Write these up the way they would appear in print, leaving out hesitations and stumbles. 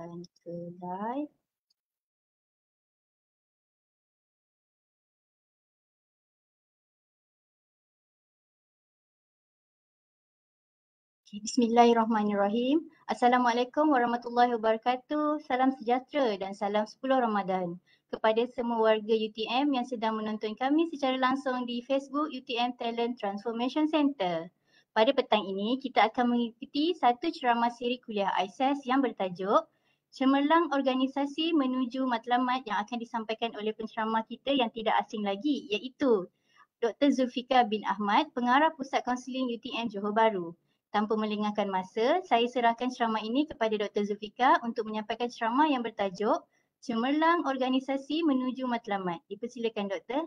Dan ke live. Bismillahirrahmanirrahim. Assalamualaikum warahmatullahi wabarakatuh. Salam sejahtera dan salam 10 Ramadan kepada semua warga UTM yang sedang menonton kami secara langsung di Facebook UTM Talent Transformation Center. Pada petang ini, kita akan mengikuti satu ceramah siri kuliah ISAS yang bertajuk Cemerlang Organisasi Menuju Matlamat yang akan disampaikan oleh penceramah kita yang tidak asing lagi iaitu Dr. Zulfika bin Ahmad, Pengarah Pusat Kaunseling UTM Johor Bahru. Tanpa melengahkan masa, saya serahkan ceramah ini kepada Dr. Zulfika untuk menyampaikan ceramah yang bertajuk Cemerlang Organisasi Menuju Matlamat. Dipersilakan Doktor.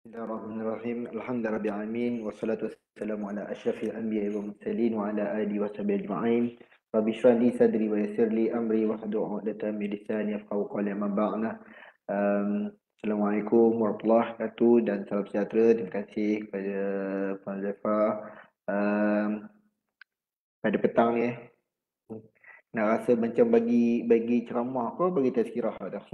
Bismillahirrahmanirrahim. Alhamdulillah rabbil alamin wassalatu wassalamu ala asyrafil anbiya'i wal mursalin wa ala alihi washabihi ajma'in. Rabbi shrah li sadri wa yassir li amri wahlul 'uqdatam min lisani yafqahu qawli. Amma ba'd. Assalamualaikum warahmatullahi wabarakatuh dan salam sejahtera. Terima kasih kepada Puan Zafar pada petang ni nak rasa macam bagi ceramah apa bagi tazkirah dah.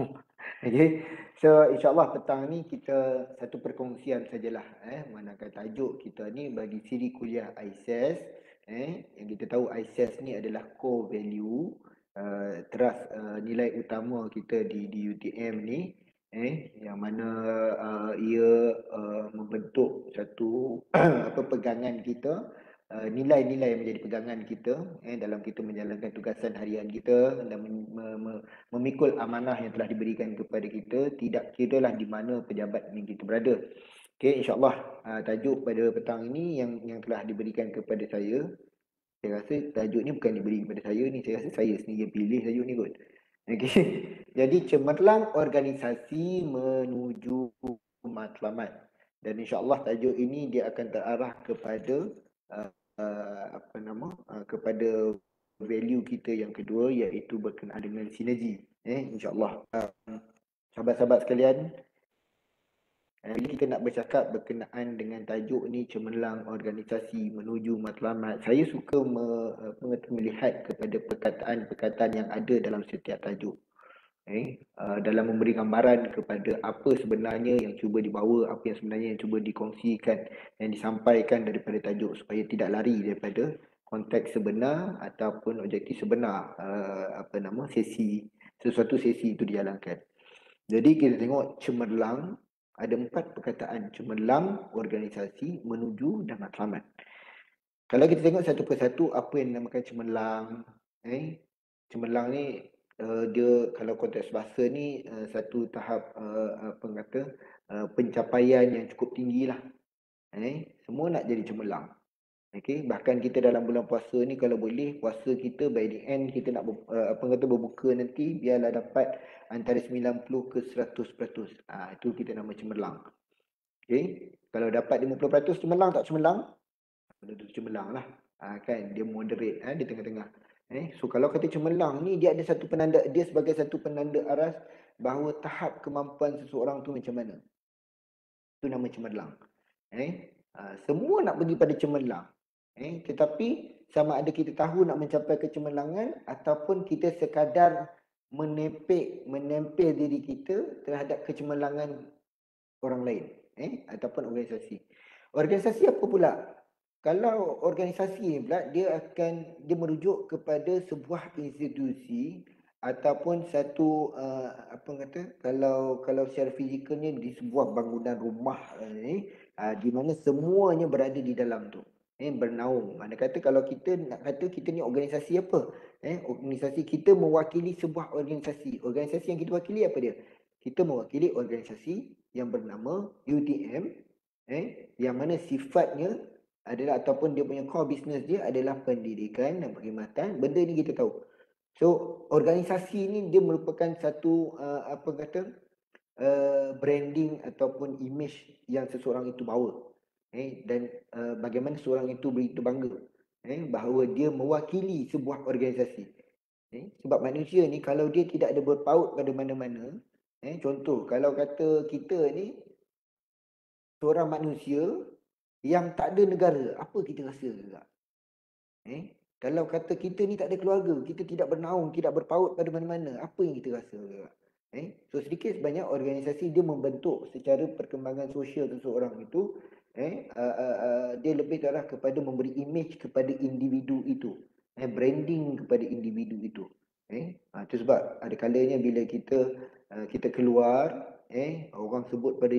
Okey. So insya-Allah petang ni kita satu perkongsian sajalah manakan tajuk kita ni bagi siri kuliah ISAS yang kita tahu ISAS ni adalah core value teras nilai utama kita di UTM ni yang mana ia membentuk satu apa pegangan kita, nilai-nilai yang menjadi pegangan kita dalam kita menjalankan tugasan harian kita dan memikul amanah yang telah diberikan kepada kita, tidak kiralah di mana pejabat ini kita berada. Okey, insya-Allah tajuk pada petang ini yang telah diberikan kepada saya rasa tajuk ni bukan diberi kepada saya ni, saya rasa saya sendiri pilih tajuk ni kot. Okey. Jadi cemerlang organisasi menuju matlamat. Dan insya-Allah tajuk ini dia akan terarah kepada kepada value kita yang kedua iaitu berkenaan dengan sinergi. Insya-Allah. Sahabat-sahabat sekalian, bila kita nak bercakap berkenaan dengan tajuk ni cemerlang organisasi menuju matlamat, saya suka melihat kepada perkataan-perkataan yang ada dalam setiap tajuk. Dalam memberi gambaran kepada apa sebenarnya yang cuba dibawa, apa yang sebenarnya yang cuba dikongsikan dan disampaikan daripada tajuk supaya tidak lari daripada konteks sebenar ataupun objektif sebenar sesuatu sesi itu dijalankan. Jadi kita tengok cemerlang, ada 4 perkataan cemerlang organisasi menuju dan matlamat. Kalau kita tengok satu persatu apa yang dinamakan cemerlang, cemerlang ni dia kalau konteks bahasa ni satu tahap pencapaian yang cukup tinggilah. Semua nak jadi cemerlang. Okey, bahkan kita dalam bulan puasa ni kalau boleh puasa kita by the end kita nak berbuka nanti biarlah dapat antara 90 ke 100%. Itu kita nama cemerlang. Okey, kalau dapat 50% cemerlang tak cemerlang? Itu cemerlang lah. Kan dia moderate di tengah-tengah. So kalau kata cemerlang ni dia ada satu penanda, dia sebagai satu penanda aras bahawa tahap kemampuan seseorang tu macam mana. Itu nama cemerlang. Semua nak pergi pada cemerlang. Tetapi sama ada kita tahu nak mencapai kecemerlangan ataupun kita sekadar menempel diri kita terhadap kecemerlangan orang lain ataupun organisasi. Organisasi apa pula? Kalau organisasi ni pula dia merujuk kepada sebuah institusi ataupun satu kalau secara fizikalnya di sebuah bangunan rumah di mana semuanya berada di dalam tu bernaung. Mana kata kalau kita nak kata kita ni organisasi apa? Organisasi kita mewakili sebuah organisasi. Organisasi yang kita wakili apa dia? Kita mewakili organisasi yang bernama UTM yang mana sifatnya adalah ataupun dia punya core business dia adalah pendidikan dan perkhidmatan. Benda ni kita tahu. So organisasi ni dia merupakan satu branding ataupun image yang seseorang itu bawa. Dan bagaimana seorang itu begitu bangga bahawa dia mewakili sebuah organisasi. Sebab manusia ni kalau dia tidak ada berpaut pada mana-mana, contoh kalau kata kita ni seorang manusia yang tak ada negara, apa kita rasa juga? Kalau kata kita ni tak ada keluarga, kita tidak bernaung, tidak berpaut pada mana-mana, apa yang kita rasa? So sedikit sebanyak organisasi dia membentuk secara perkembangan sosial seseorang itu, dia lebih terarah kepada memberi image kepada individu itu, branding kepada individu itu. Itu sebab ada kalanya bila kita keluar, orang sebut pada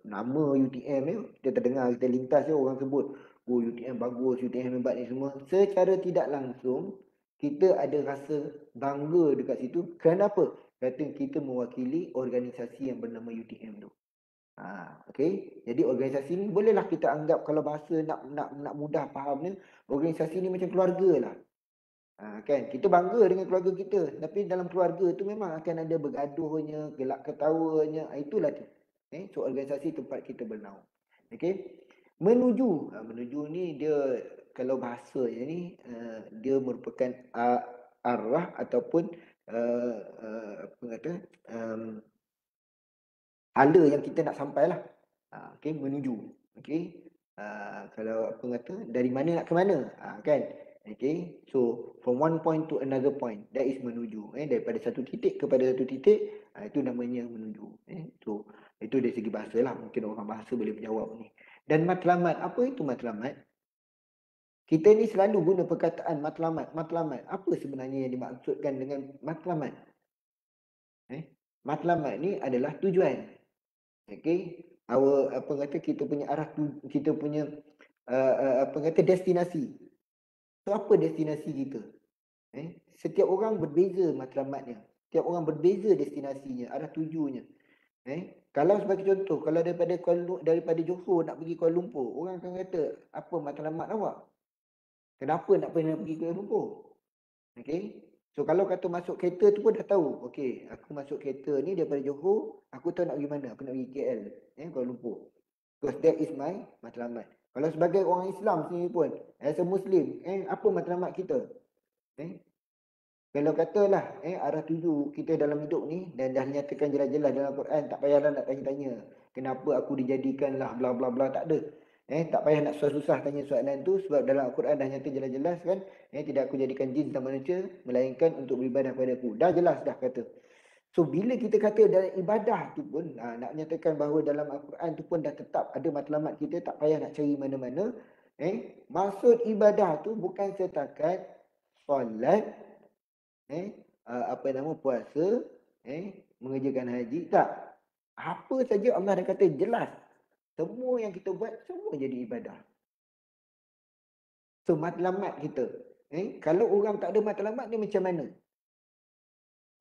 nama UTM, kita terdengar, kita lintas orang sebut, oh UTM bagus, UTM hebat ni semua. Secara tidak langsung kita ada rasa bangga dekat situ. Kenapa? Kata kita mewakili organisasi yang bernama UTM tu. Okay. Jadi organisasi ni bolehlah kita anggap, kalau bahasa nak mudah fahamnya, organisasi ni macam keluarga lah. Kan, kita bangga dengan keluarga kita, tapi dalam keluarga tu memang akan ada bergaduhnya, gelak ketawanya, itulah tu. So organisasi tempat kita bernaung. Okay. Menuju ni dia, kalau bahasanya ni dia merupakan arah ataupun apa kata, hala yang kita nak sampai lah. Okay, menuju. Okay. Kalau apa kata, dari mana nak ke mana, kan. Okay, so from one point to another point, that is menuju. Daripada satu titik kepada satu titik, itu namanya menuju. So itu dari segi bahasa lah, mungkin orang bahasa boleh menjawab ni. Dan matlamat, apa itu matlamat? Kita ni selalu guna perkataan matlamat. Matlamat, apa sebenarnya yang dimaksudkan dengan matlamat? Matlamat ni adalah tujuan. Okay, apa kata, kita punya arah, kita punya apa kata, destinasi. So apa destinasi kita? Setiap orang berbeza matlamatnya. Setiap orang berbeza destinasinya, arah tujunya. Kalau sebagai contoh, kalau daripada Johor nak pergi Kuala Lumpur, orang akan kata, apa matlamat awak? Kenapa nak pergi Kuala Lumpur? Okay. So kalau kata masuk kereta tu pun dah tahu. Okay, aku masuk kereta ni daripada Johor, aku tahu nak pergi mana. Aku nak pergi KL, Kuala Lumpur. Because that is my matlamat. Kalau sebagai orang Islam sendiri pun, as a Muslim, apa matlamat kita? Kalau katalah arah tuju kita dalam hidup ni, dan dah nyatakan jelas-jelas dalam Quran, tak payahlah nak tanya-tanya kenapa aku dijadikan lah bla bla bla, tak ada. Tak payah nak susah-susah tanya soalan tu, sebab dalam Al-Quran dah nyata jelas-jelas kan, tidak aku jadikan jin dan manusia melainkan untuk beribadah kepada aku. Dah jelas dah kata. So bila kita kata dalam ibadah tu pun, nak nyatakan bahawa dalam Al-Quran tu pun dah tetap ada matlamat kita, tak payah nak cari mana-mana. Maksud ibadah tu bukan setakat solat, apa nama, puasa, mengerjakan haji, tak. Apa saja Allah dah kata jelas. Semua yang kita buat, semua jadi ibadah. So matlamat kita, kalau orang tak ada matlamat ni macam mana?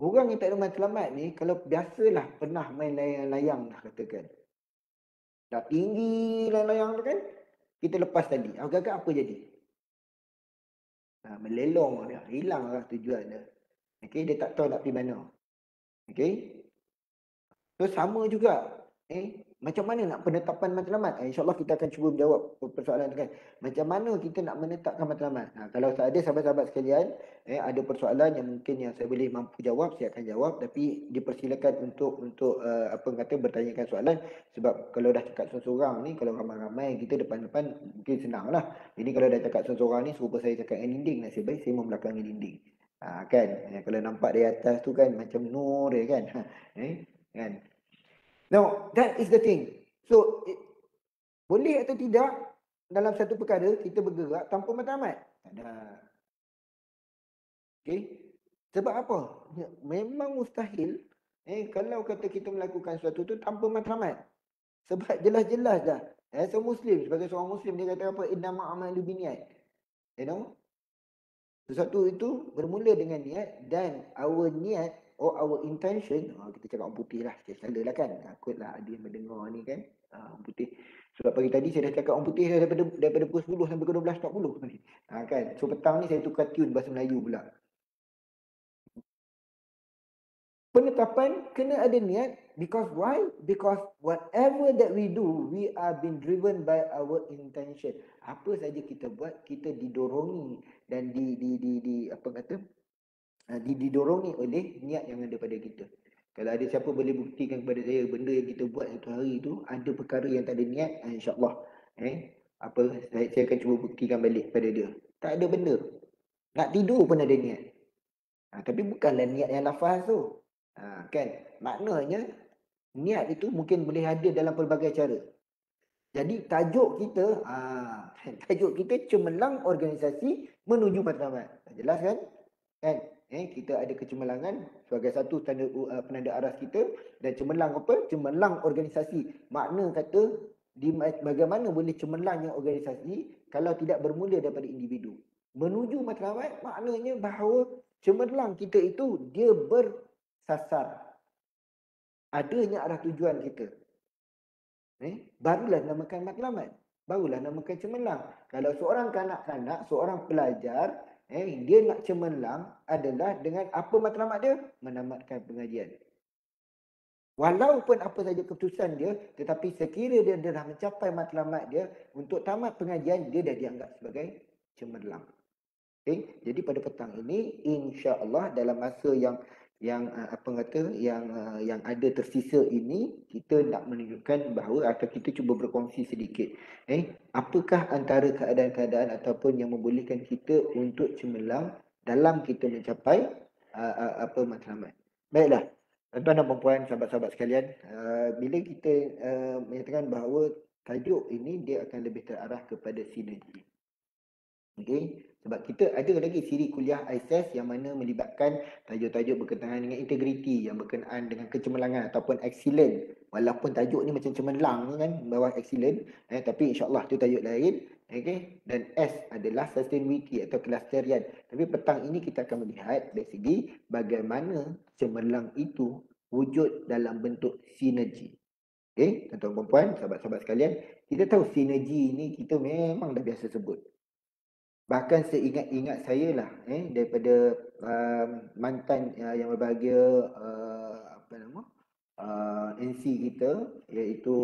Orang yang tak ada matlamat ni, kalau biasalah pernah main layang-layang lah katakan. Dah tinggi layang-layang tu kan, kita lepas tadi, agak-agak apa jadi? Melelong dia, hilang lah tujuan dia. Okay, dia tak tahu nak pergi mana. Okay. So sama juga, macam mana nak penetapan matlamat? InsyaAllah kita akan cuba menjawab persoalan tu kan. Macam mana kita nak menetapkan matlamat? Kalau ada sahabat-sahabat sekalian, ada persoalan yang mungkin yang saya boleh mampu jawab, saya akan jawab. Tapi dipersilakan untuk apa kata, bertanyakan soalan. Sebab kalau dah cakap seorang-seorang ni, kalau ramai-ramai kita depan-depan, mungkin senang lah. Ini kalau dah cakap seorang-seorang ni, serupa saya cakap dengan dinding, nasib baik saya membelakangi dinding. Kan? Kalau nampak dari atas tu kan, macam nur dia kan. Kan? Now, that is the thing. So, boleh atau tidak dalam satu perkara kita bergerak tanpa matlamat? Tak ada. Okay. Sebab apa? Memang mustahil kalau kata kita melakukan sesuatu tu tanpa matlamat. Sebab jelas-jelas dah. As a Muslim, sebagai seorang Muslim, dia kata apa? Innama amalu biniat. You know? Sesuatu itu bermula dengan niat, dan our niat or our intention, kita cakap orang putih lah, sekali lah kan, takutlah ada yang mendengar ni kan, orang putih. Sebab pagi tadi saya dah cakap orang putih daripada pukul 10 sampai ke 12.40 ni. Kan, so petang ni saya tukar tune bahasa Melayu pula. Penetapan kena ada niat, because why? Because whatever that we do, we are being driven by our intention. Apa saja kita buat, kita didorongi dan apa kata, didorongi oleh niat yang ada pada kita. Kalau ada siapa boleh buktikan kepada saya benda yang kita buat satu hari tu ada perkara yang tak ada niat, insya-Allah saya akan cuba buktikan balik pada dia. Tak ada benda. Nak tidur pun ada niat. Tapi bukanlah niat yang lafaz tu. Kan? Maknanya niat itu mungkin boleh ada dalam pelbagai cara. Jadi tajuk kita, tajuk kita cemerlang organisasi menuju matlamat. Jelas kan? Kan? Kita ada kecemerlangan sebagai satu tanda penanda aras kita, dan cemerlang apa? Cemerlang organisasi. Makna kata bagaimana boleh cemerlangnya organisasi kalau tidak bermula daripada individu. Menuju matlamat maknanya bahawa cemerlang kita itu dia bersasar. Adanya arah tujuan kita. Barulah namakan matlamat. Barulah namakan cemerlang. Kalau seorang kanak-kanak, seorang pelajar, dia nak cemerlang adalah dengan apa matlamat dia? Menamatkan pengajian. Walaupun apa saja keputusan dia, tetapi sekiranya dia dah mencapai matlamat dia, untuk tamat pengajian, dia dah dianggap sebagai cemerlang. Jadi pada petang ini, insya-Allah dalam masa yang ada tersisa ini, kita nak menunjukkan bahawa atau kita cuba berkongsi sedikit. Apakah antara keadaan-keadaan ataupun yang membolehkan kita untuk cemerlang dalam kita mencapai matlamat. Baiklah, tuan-tuan dan puan-puan, sahabat-sahabat sekalian, bila kita menyatakan bahawa tajuk ini dia akan lebih terarah kepada sinergi. Sebab kita ada lagi siri kuliah ISES yang mana melibatkan tajuk-tajuk berkenaan dengan integriti, yang berkenaan dengan kecemerlangan ataupun excellent. Walaupun tajuk ni macam cemerlang kan, bawah excellent, tapi insya-Allah tu tajuk lain. Dan S adalah sustainability atau kelestarian. Tapi petang ini kita akan melihat dari segi bagaimana cemerlang itu wujud dalam bentuk sinergi. Tuan-tuan dan puan, sahabat-sahabat sekalian, kita tahu sinergi ni kita memang dah biasa sebut. Bahkan seingat-ingat saya lah, daripada mantan yang berbahagia NC kita, iaitu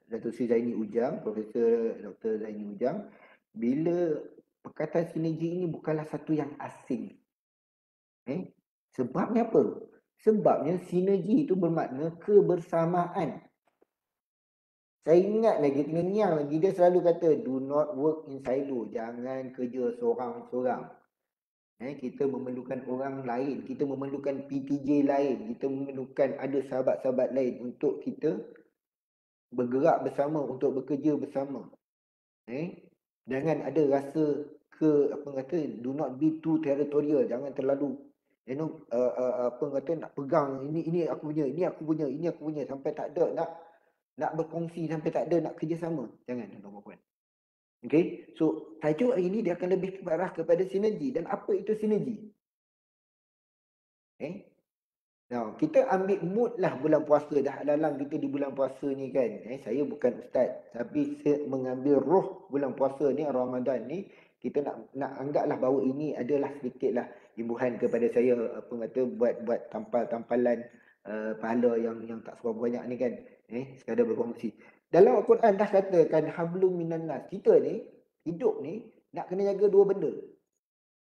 Datuk Seri Zaini Ujang, Profesor Dr. Zaini Ujang, bila perkataan sinergi ini bukanlah satu yang asing. Sebabnya apa? Sebabnya sinergi itu bermakna kebersamaan. Saya ingat lagi, terngiang lagi, dia selalu kata, do not work in silo. Jangan kerja seorang-seorang. Kita memerlukan orang lain. Kita memerlukan PTJ lain. Kita memerlukan ada sahabat-sahabat lain untuk kita bergerak bersama, untuk bekerja bersama. Jangan ada rasa do not be too territorial. Jangan terlalu, nak pegang, ini aku punya, ini aku punya, ini aku punya. Sampai tak ada nak berkongsi, sampai tak ada nak kerjasama. Jangan, tuan-tuan. So tajuk hari ini dia akan lebih arah kepada sinergi. Dan apa itu sinergi? Now, kita ambil mood lah bulan puasa. Dah dalam kita di bulan puasa ni kan. Saya bukan ustaz, tapi mengambil roh bulan puasa ni, Ramadan ni, kita nak anggaplah bahawa ini adalah sedikit lah imbuhan kepada saya, buat tampal-tampalan pahala yang tak seberapa banyak ni kan. Sekadar berkongsi. Dalam Al-Quran dah katakan hablum minan nas. Kita ni hidup ni nak kena jaga dua benda.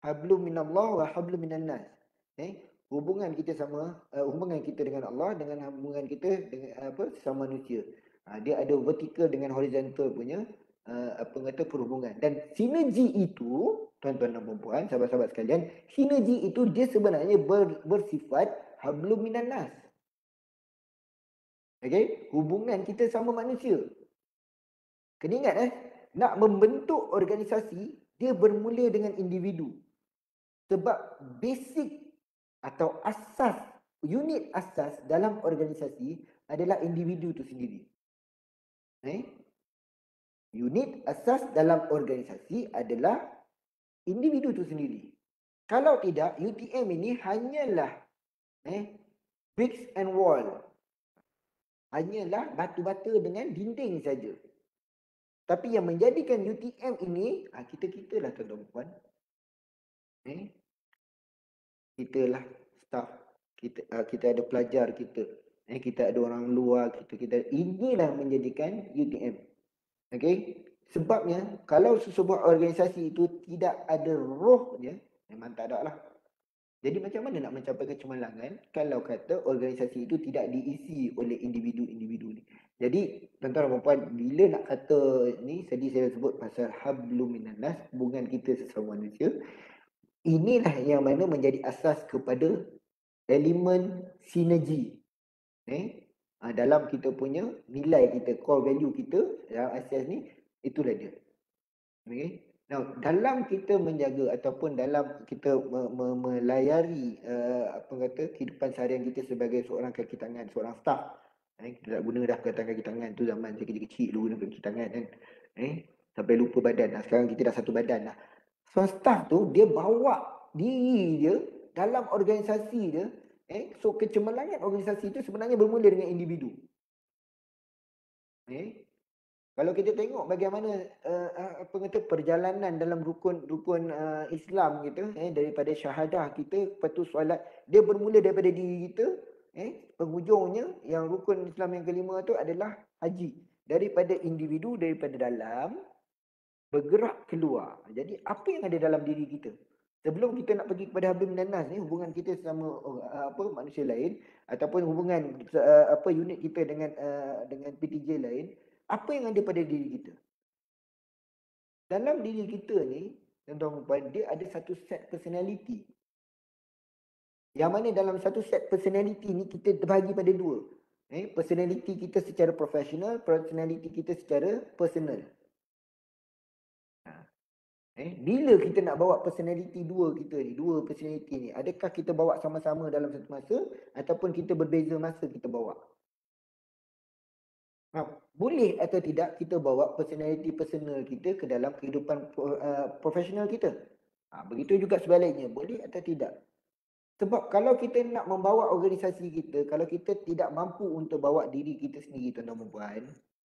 Hablum minallah wa hablum minan nas. Hubungan kita dengan Allah, dengan hubungan kita dengan sesama manusia. Dia ada vertikal dengan horizontal punya perhubungan. Dan sinergi itu, tuan-tuan dan puan-puan, sahabat-sahabat sekalian, sinergi itu dia sebenarnya bersifat hablum minan nas. Hubungan kita sama manusia. Kena ingat nak membentuk organisasi, dia bermula dengan individu. Sebab basic atau asas, unit asas dalam organisasi adalah individu itu sendiri. Unit asas dalam organisasi adalah individu itu sendiri. Kalau tidak, UTM ini hanyalah bricks and wall. Hanyalah batu-bata dengan dinding saja. Tapi yang menjadikan UTM ini, kita lah tuan-tuan. Kita lah staff. Kita ada pelajar kita. Kita ada orang luar kita. Inilah menjadikan UTM. Sebabnya, kalau sesebuah organisasi itu tidak ada rohnya, memang tak ada lah. Jadi macam mana nak mencapai kecemerlangan kalau kata organisasi itu tidak diisi oleh individu-individu ni? Jadi tuan-tuan dan puan, bila nak kata ni, tadi saya sebut pasal hablum minan nas, hubungan kita sesama manusia, inilah yang mana menjadi asas kepada elemen sinergi. Dalam kita punya nilai kita, core value kita dalam asas ni, itulah dia. Okay. Now, dalam kita menjaga ataupun dalam kita melayari kehidupan seharian kita sebagai seorang kaki tangan, seorang staff, kita tak guna dah kaki tangan tu zaman saya kecil-kecil dulu guna kaki tangan kan, sampai lupa badan. Sekarang kita dah satu badan dah. Seorang staff tu dia bawa diri dia dalam organisasi dia. So kecemerlangan organisasi itu sebenarnya bermula dengan individu. Kalau kita tengok bagaimana perjalanan dalam rukun Islam kita, daripada syahadah kita, lepas tu solat, dia bermula daripada diri kita, penghujungnya yang rukun Islam yang kelima tu adalah haji. Daripada individu, daripada dalam bergerak keluar. Jadi apa yang ada dalam diri kita? Sebelum kita nak pergi kepada hablum minan nas ni, hubungan kita sama manusia lain ataupun hubungan unit kita dengan PTJ lain, apa yang ada pada diri kita? Dalam diri kita ni, tuan-tuan dan puan, dia ada satu set personality. Yang mana dalam satu set personality ni kita terbahagi pada dua. Personality kita secara profesional, personality kita secara personal. Bila kita nak bawa personality dua personality ni, adakah kita bawa sama-sama dalam satu masa ataupun kita berbeza masa kita bawa? Boleh atau tidak kita bawa personality personal kita ke dalam kehidupan profesional kita? Begitu juga sebaliknya, boleh atau tidak? Sebab kalau kita nak membawa organisasi kita, kalau kita tidak mampu untuk bawa diri kita sendiri, tuan-tuan dan puan,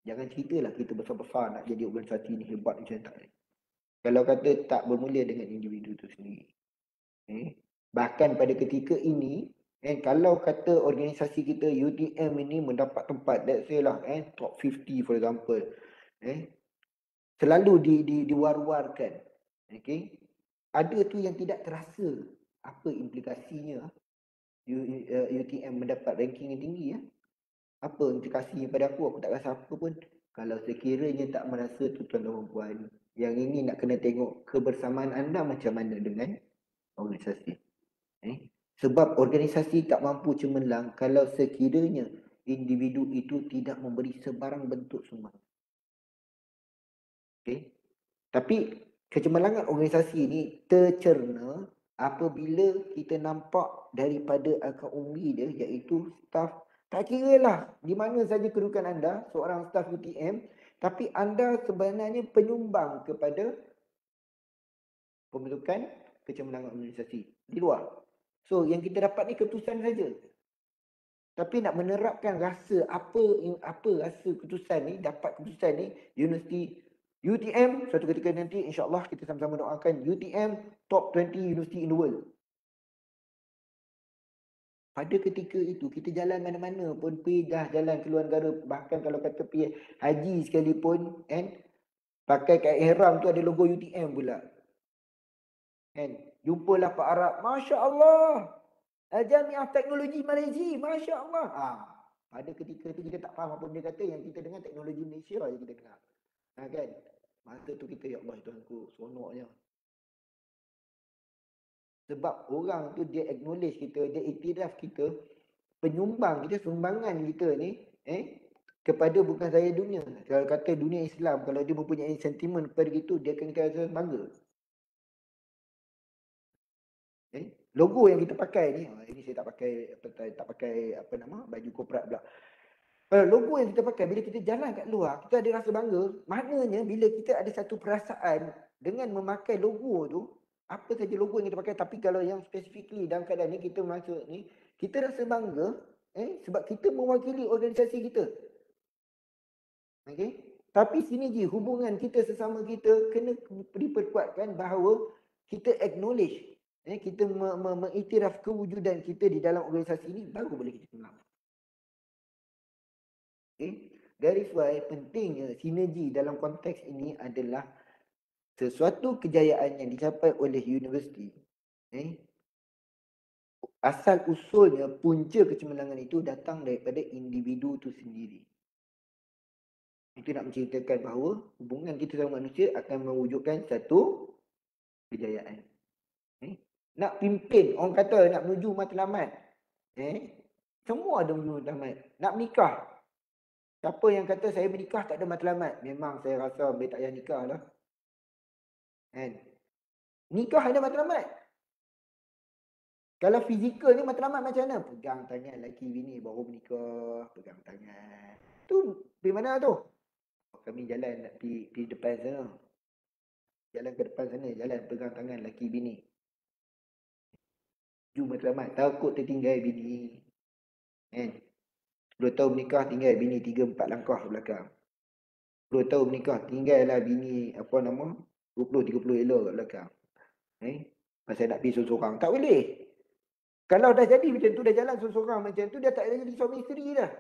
jangan ceritalah kita besar-besar nak jadi organisasi ni hebat macam tak. Kalau kata tak bermula dengan individu itu sendiri. Bahkan pada ketika ini, kalau kata organisasi kita UTM ini mendapat tempat, let's say lah, top 50 for example, selalu diwar-warkan. Ada tu yang tidak terasa apa implikasinya UTM mendapat ranking yang tinggi. Apa implikasinya pada aku tak rasa apa pun. Kalau sekiranya tak merasa tu, tuan-tuan dan puan, yang ini nak kena tengok kebersamaan anda macam mana dengan organisasi. Sebab organisasi tak mampu cemerlang kalau sekiranya individu itu tidak memberi sebarang bentuk sumbangan. Tapi kecemerlangan organisasi ini tercerna apabila kita nampak daripada akar umbi dia, iaitu staf. Tak kira lah di mana saja kedudukan anda, seorang staf UTM, tapi anda sebenarnya penyumbang kepada pembentukan kecemerlangan organisasi di luar. So yang kita dapat ni keputusan saja. Tapi nak menerapkan rasa apa rasa keputusan ni, dapat keputusan ni, universiti UTM, suatu ketika nanti insya-Allah kita sama-sama doakan UTM top 20 university in the world. Pada ketika itu, kita jalan mana-mana pun, pergi dah jalan keluar negara, bahkan kalau kata pergi haji sekalipun, pakai kat ihram tu ada logo UTM pula. Jumpalah Pak Arab, Masya Allah, Jamiah Teknologi Malaysia, Masya Allah. Pada ketika itu kita tak faham apa dia kata, yang kita dengar teknologi Malaysia je kita dengar. Kan? Masa tu kita, ya Allah Tuhanku, seronoknya. Sebab orang tu dia acknowledge kita, dia iktiraf kita, penyumbang kita, sumbangan kita ni kepada bukan sahaja dunia. Kalau kata dunia Islam, kalau dia mempunyai sentimen kepada itu, dia akan rasa bangga. Logo yang kita pakai ni, ini saya tak pakai baju korporat pula. Logo yang kita pakai, bila kita jalan kat luar, kita ada rasa bangga. Maknanya bila kita ada satu perasaan dengan memakai logo tu, apa saja logo yang kita pakai, tapi kalau yang specifically dalam keadaan ni kita masuk ni, kita rasa bangga sebab kita mewakili organisasi kita. Tapi sinergi hubungan kita sesama kita kena diperkuatkan bahawa kita acknowledge, kita mengiktiraf kewujudan kita di dalam organisasi ini, baru boleh kita kenal. That is why pentingnya sinergi dalam konteks ini adalah sesuatu kejayaan yang dicapai oleh universiti. Asal usulnya punca kecemerlangan itu datang daripada individu itu sendiri. Itu nak menceritakan bahawa hubungan kita sama manusia akan mewujudkan satu kejayaan. Nak pimpin, orang kata nak menuju matlamat. Semua ada menuju matlamat. Nak menikah. Siapa yang kata saya menikah tak ada matlamat? Memang saya rasa lebih tak payah nikah lah. Nikah ada matlamat. Kalau fizikal ni matlamat macam mana? Pegang tangan lelaki bini baru menikah. Pegang tangan. Tu pergi mana tu? Kami jalan nak pergi depan sana. Jalan ke depan sana. Jalan pegang tangan lelaki bini. Matlamat. Takut tertinggal bini. 10 tahun menikah tinggal bini 3-4 langkah belakang. 10 tahun menikah tinggal lah bini 20-30 elok kat belakang. Pasal nak pergi seorang-seorang. Tak boleh. Kalau dah jadi macam tu, dah jalan seorang-seorang macam tu, dia tak jadi suami isteri dah.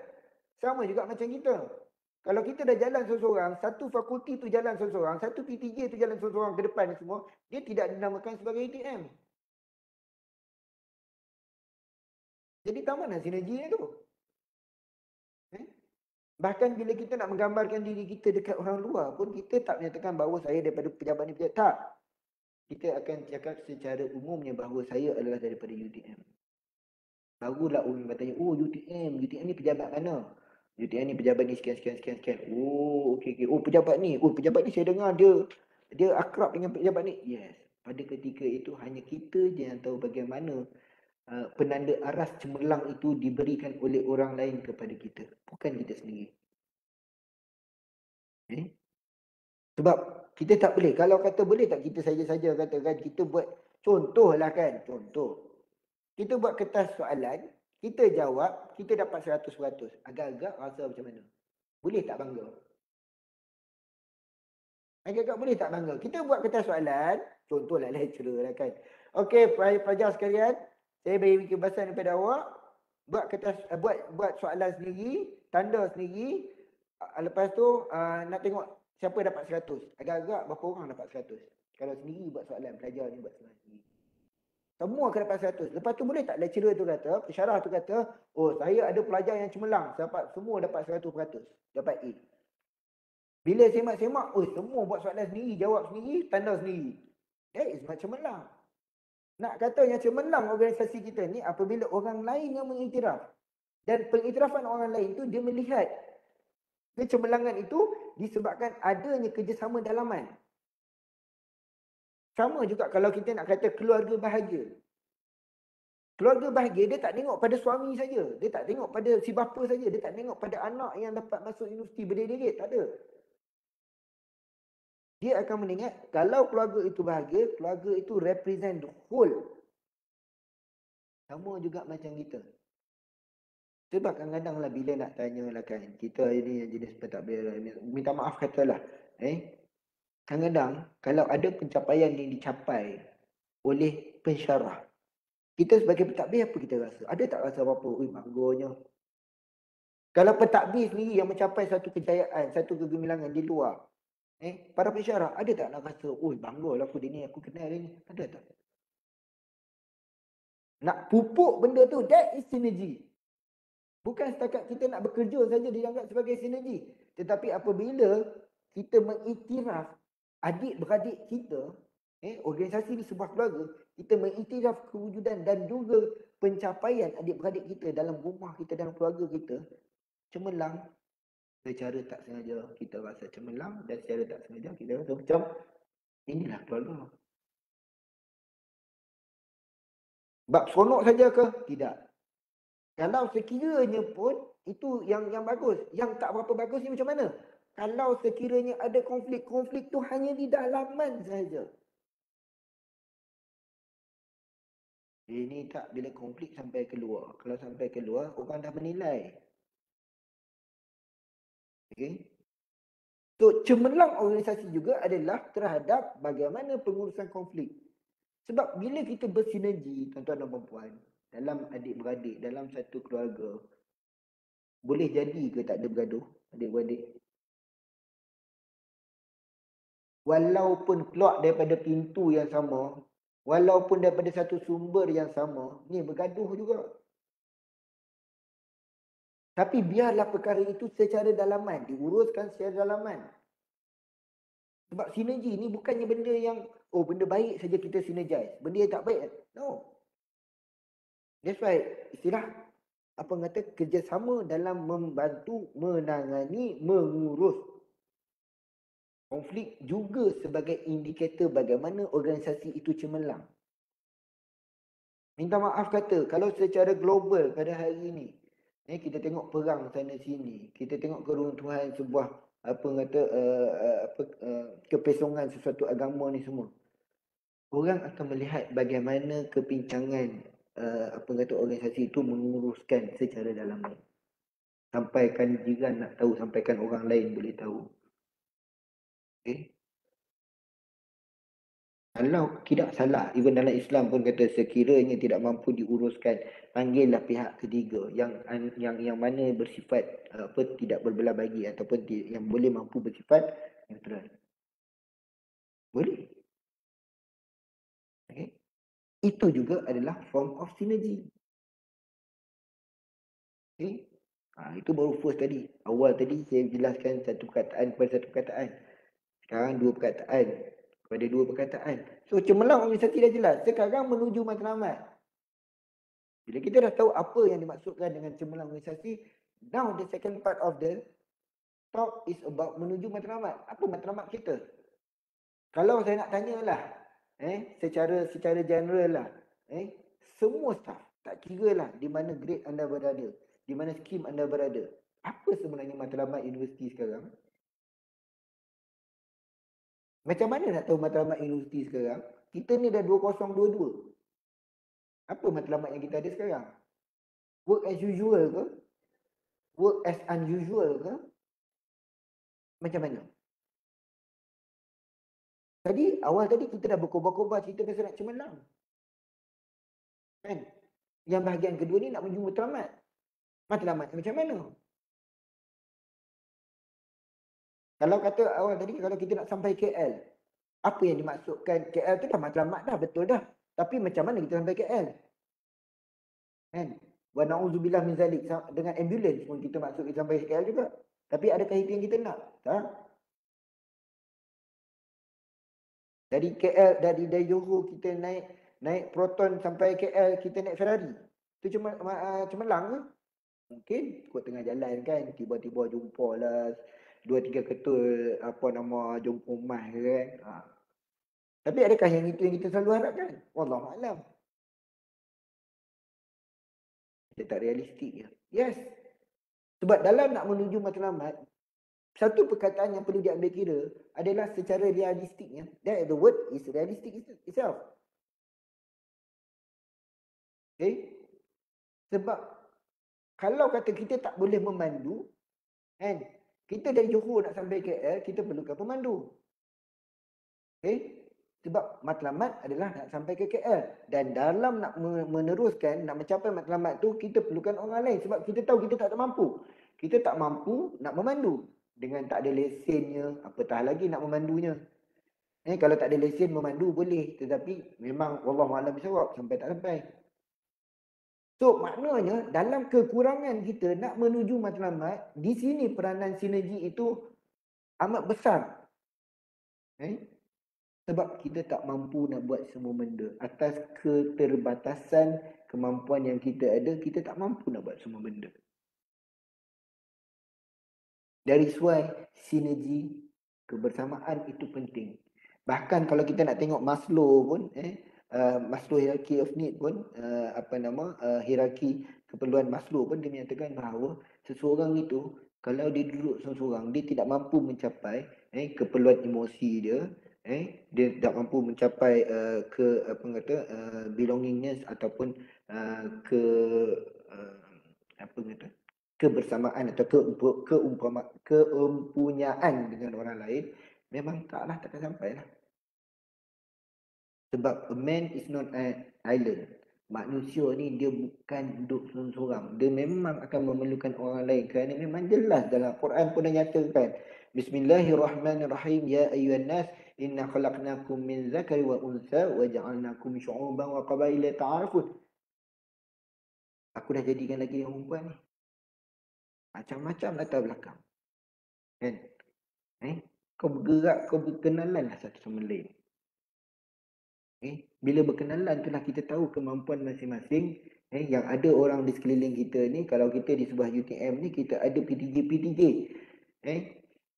Sama juga macam kita. Kalau kita dah jalan seorang-seorang, satu fakulti tu jalan seorang-seorang, satu PTJ tu jalan seorang-seorang ke depan semua, dia tidak dinamakan sebagai ATM. Jadi tak mana sinerginya tu? Bahkan bila kita nak menggambarkan diri kita dekat orang luar pun, kita tak menyatakan bahawa saya daripada pejabat ni, tak. Kita akan cakap secara umumnya bahawa saya adalah daripada UTM. Barulah orang bertanya, oh UTM ni pejabat mana? UTM ni pejabat ni sekian. Oh, okey. Oh, pejabat ni saya dengar dia akrab dengan pejabat ni. Yes. Pada ketika itu hanya kita je yang tahu bagaimana penanda aras cemerlang itu diberikan oleh orang lain kepada kita, bukan kita sendiri. Sebab kita tak boleh. Kalau kata boleh tak kita saja-saja katakan kita buat contoh lah kan. Contoh. Kita buat kertas soalan, kita jawab, kita dapat 100%. Agak-agak rasa macam mana? Boleh tak bangga? Agak-agak boleh tak bangga? Kita buat kertas soalan, contohlah lecturer lah kan. Okey, pelajar sekalian, saya beri kebebasan daripada awak, buat soalan sendiri, tanda sendiri, lepas tu nak tengok siapa dapat 100. Agak-agak berapa orang dapat 100? Kalau sendiri buat soalan, pelajar ni buat soalan sendiri. Semua akan dapat 100. Lepas tu boleh tak lecturer tu kata, pensyarah tu kata, oh saya ada pelajar yang cemerlang, semua dapat 100%. Dapat A. Bila semak-semak, oh semua buat soalan sendiri, jawab sendiri, tanda sendiri. That is macam cemerlang. Nak kata yang cemerlang organisasi kita ni apabila orang lain yang mengiktiraf. Dan pengiktirafan orang lain tu dia melihat kecemerlangan itu disebabkan adanya kerjasama dalaman. Sama juga kalau kita nak kata keluarga bahagia. Keluarga bahagia dia tak tengok pada suami saja. Dia tak tengok pada si bapa saja. Dia tak tengok pada anak yang dapat masuk universiti berderet-deret. Tak ada. Dia akan mengingat kalau keluarga itu bahagia, keluarga itu represent the whole. Sama juga macam kita. Sebab kadang-kadang lah bila nak tanya lah kan, kita ini yang jenis pentadbir, minta maaf katalah. Kadang-kadang kalau ada pencapaian yang dicapai oleh pensyarah, kita sebagai pentadbir apa kita rasa? Ada tak rasa apa-apa? Ui, bangganya. Kalau pentadbir sendiri yang mencapai satu kejayaan, satu kegemilangan di luar, para pensyarah ada tak nak rasa, ui banggalah aku dia ni, aku kenal dia ni? Ada tak? Nak pupuk benda tu, that is synergy. Bukan setakat kita nak bekerja saja dianggap sebagai sinergi. Tetapi apabila kita mengiktiraf adik-beradik kita, organisasi di sebuah keluarga, kita mengiktiraf kewujudan dan juga pencapaian adik-beradik kita dalam rumah kita, dalam keluarga kita, cemerlang. Secara tak sengaja kita rasa cemerlang dan secara tak sengaja kita rasa macam inilah keluarga. Bab seronok saja ke? Tidak. Kalau sekiranya pun itu yang bagus. Yang tak berapa bagus ni macam mana? Kalau sekiranya ada konflik tu hanya di dalaman saja. Ini tak bila konflik sampai keluar. Kalau sampai keluar, orang dah menilai. Okay? So, cemerlang organisasi juga adalah terhadap bagaimana pengurusan konflik. Sebab bila kita bersinergi, tuan-tuan dan puan-puan, dalam adik-beradik, dalam satu keluarga, boleh jadi ke tak ada bergaduh adik-beradik? Walaupun keluar daripada pintu yang sama, walaupun daripada satu sumber yang sama, ni bergaduh juga. Tapi biarlah perkara itu secara dalaman, diuruskan secara dalaman. Sebab sinergi ni bukannya benda yang, oh benda baik saja kita sinergize. Benda yang tak baik, no. That's why istilah apa kata kerjasama dalam membantu menangani mengurus konflik juga sebagai indikator bagaimana organisasi itu cemerlang. Minta maaf kata, kalau secara global pada hari ini, kita tengok perang sana sini, kita tengok keruntuhan sebuah apa kata kepesongan sesuatu agama ni semua. Orang akan melihat bagaimana kepincangan apa kata organisasi itu menguruskan secara dalam. Sampaikan jiran nak tahu, sampaikan orang lain boleh tahu. Okay. Kalau tidak salah, even dalam Islam pun kata sekiranya tidak mampu diuruskan, panggillah pihak ketiga yang mana bersifat apa tidak berbelah bagi ataupun yang boleh mampu bersifat neutral. Boleh. Okay. Itu juga adalah form of synergy. Okay. Itu baru first tadi. Awal tadi saya jelaskan satu perkataan kepada satu perkataan. Sekarang dua perkataan kepada dua perkataan. So cemerlang organisasi dah jelas. Sekarang menuju matlamat. Bila kita dah tahu apa yang dimaksudkan dengan cemerlang organisasi, now the second part of the talk is about menuju matlamat. Apa matlamat kita? Kalau saya nak tanyalah, secara general lah, semua staff, tak kira lah di mana grade anda berada, di mana skim anda berada. Apa sebenarnya matlamat universiti sekarang? Macam mana nak tahu matlamat universiti sekarang? Kita ni dah 2022. Apa matlamat yang kita ada sekarang? Work as usual ke? Work as unusual ke? Macam mana? Tadi, awal tadi kita dah berkobar-kobar cerita pasal nak cemerlang. Kan? Yang bahagian kedua ni nak menuju matlamat. Matlamat macam mana? Kalau kata awal tadi, kalau kita nak sampai KL, apa yang dimaksudkan KL tu dah matlamat dah, betul dah. Tapi macam mana kita sampai KL? Kan? Wa na'udzubillah min zalik, dengan ambulans pun kita masuk kita sampai KL juga. Tapi adakah itu yang kita nak? Tak. Dari KL, dari Johor kita naik Proton sampai KL, kita naik Ferrari. Itu cemerlang ke? Mungkin ikut tengah jalan kan, tiba-tiba jumpa lah 2-3 ketul apa nama jumpa rumah kan. Tapi adakah yang itu yang kita selalu harapkan? Wallahualam. Dia tak realistik ya. Yes. Sebab dalam nak menuju matlamat, satu perkataan yang perlu diambil kira adalah secara realistiknya. That the word is realistic itself. Okay? Sebab kalau kata kita tak boleh memandu, kan? Kita dari Johor nak sampai KL, kita perlukan pemandu. Okay? Sebab matlamat adalah nak sampai ke KL. Dan dalam nak meneruskan, nak mencapai matlamat tu, kita perlukan orang lain. Sebab kita tahu kita tak mampu. Kita tak mampu nak memandu. Dengan tak ada lesennya, apatah lagi nak memandunya. Kalau tak ada lesen memandu boleh. Tetapi memang wallahualam bisawab sampai tak sampai. So maknanya dalam kekurangan kita nak menuju matlamat, di sini peranan sinergi itu amat besar. Sebab kita tak mampu nak buat semua benda. Atas keterbatasan kemampuan yang kita ada, kita tak mampu nak buat semua benda. Dari why sinergi, kebersamaan itu penting. Bahkan kalau kita nak tengok Maslow pun, Maslow hierarchy of need pun, hierarki keperluan Maslow pun dia menyatakan bahawa seseorang itu kalau dia duduk seorang-seorang, dia tidak mampu mencapai keperluan emosi dia, dia tak mampu mencapai belongingness ataupun kebersamaan atau keempunyaan dengan orang lain, memang takkan sampai lah. Sebab a man is not an island. Manusia ni dia bukan duduk seorang-seorang. Dia memang akan memerlukan orang lain. Kerana memang jelas dalam Quran pun dah nyatakan. Bismillahirrahmanirrahim. Ya ayyuhan nas, inna khalaqnakum min zakari wa unsa wa ja'alnakum syu'uban wa qabaila ta'arufun. Aku dah jadikan lagi yang perempuan ni. Macam-macam latar belakang. Kan? Kau bergerak, kau berkenalan lah satu sama lain. Bila berkenalan itulah kita tahu kemampuan masing-masing. Yang ada orang di sekeliling kita ni, kalau kita di sebuah UTM ni, kita ada PTJ-PTJ.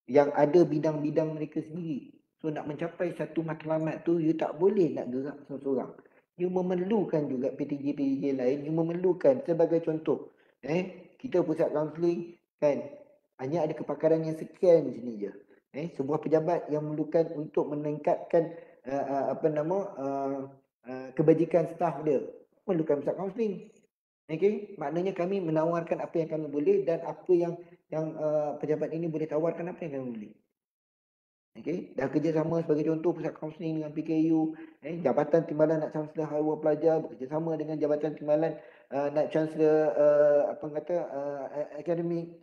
Yang ada bidang-bidang mereka sendiri. So nak mencapai satu matlamat tu, you tak boleh nak gerak seorang-seorang. You memerlukan juga PTJ-PTJ lain, you memerlukan sebagai contoh. Kita pusat kaunseling kan, hanya ada kepakaran yang sekian di sini je. Sebuah pejabat yang memerlukan untuk meningkatkan kebajikan staf dia, memerlukan pusat kaunseling. Maknanya kami menawarkan apa yang kami boleh dan apa yang pejabat ini boleh tawarkan apa yang kami boleh. Dah kerjasama sebagai contoh pusat kaunseling dengan PKU, Jabatan Timbalan Nak Chancellor Haiwan Pelajar bekerjasama dengan Jabatan Timbalan Nak Chancellor Akademik.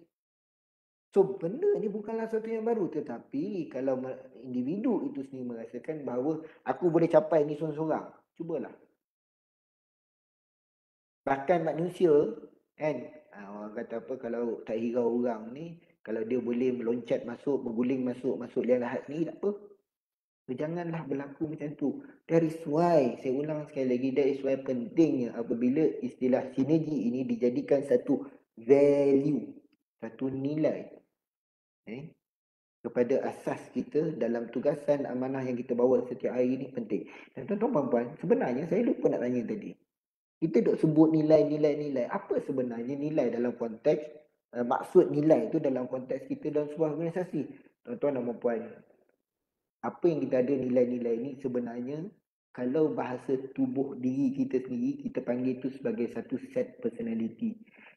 So benda ni bukanlah sesuatu yang baru, tetapi kalau individu itu sendiri merasakan bahawa aku boleh capai ni seorang-seorang, cubalah. Bahkan manusia kan, orang kata apa, kalau tak hirau orang ni, kalau dia boleh meloncat masuk, berguling masuk liang lahat sendiri, tak apa. So, janganlah berlaku macam tu. That is why, saya ulang sekali lagi, that is why pentingnya apabila istilah sinergi ini dijadikan satu value, satu nilai kepada asas kita dalam tugasan amanah yang kita bawa setiap hari ini penting. Dan tuan-tuan puan, sebenarnya saya lupa nak tanya tadi. Kita duk sebut nilai. Apa sebenarnya nilai dalam konteks, maksud nilai itu dalam konteks kita dalam sebuah organisasi? Tuan-tuan dan puan, apa yang kita ada nilai-nilai ini sebenarnya, kalau bahasa tubuh diri kita sendiri, kita panggil itu sebagai satu set personality.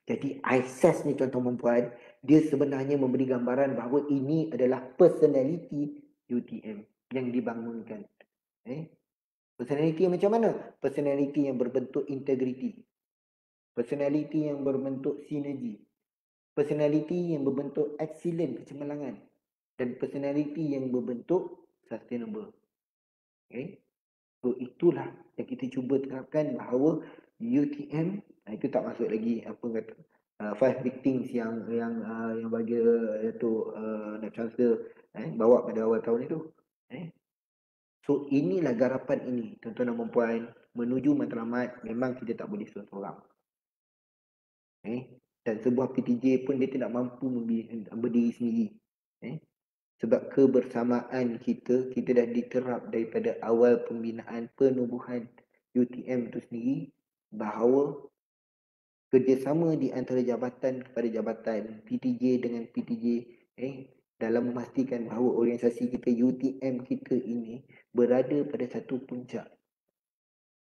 Jadi ISAS ni tuan-tuan dan puan, dia sebenarnya memberi gambaran bahawa ini adalah personality UTM yang dibangunkan. Personality yang macam mana? Personality yang berbentuk integrity. Personality yang berbentuk sinergi. Personality yang berbentuk excellent, kecemerlangan. Dan personality yang berbentuk sustainable. So itulah yang kita cuba terapkan bahawa UTM, itu tak masuk lagi apa kata, 5 big things yang bagi Dato' Nak Chancellor bawa pada awal tahun itu. So inilah garapan ini, tuan-tuan dan puan, menuju matlamat. Memang kita tak boleh seorang-seorang. Dan sebuah PTJ pun dia tidak mampu berdiri sendiri. Sebab kebersamaan kita dah diterap daripada awal pembinaan penubuhan UTM itu sendiri, bahawa kerjasama di antara jabatan kepada jabatan, PTJ dengan PTJ, dalam memastikan bahawa organisasi kita, UTM kita ini berada pada satu puncak.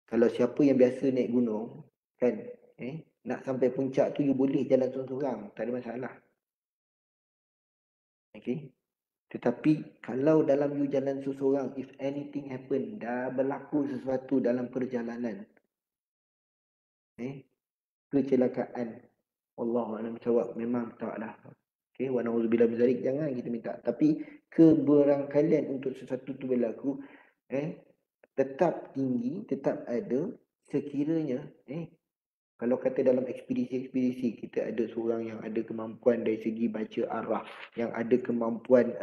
Kalau siapa yang biasa naik gunung, kan, nak sampai puncak tu you boleh jalan seorang-seorang, tak ada masalah. Tetapi kalau dalam you jalan seorang-seorang, if anything happen, dah berlaku sesuatu dalam perjalanan, kecelakaan, Allahu'alam bissawab, memang taklah. Wa na'udzubillah min zalik, jangan kita minta. Tapi keberangkalian untuk sesuatu tu berlaku, tetap tinggi, tetap ada sekiranya, kalau kata dalam ekspedisi-ekspedisi, kita ada seorang yang ada kemampuan dari segi baca arah, yang ada kemampuan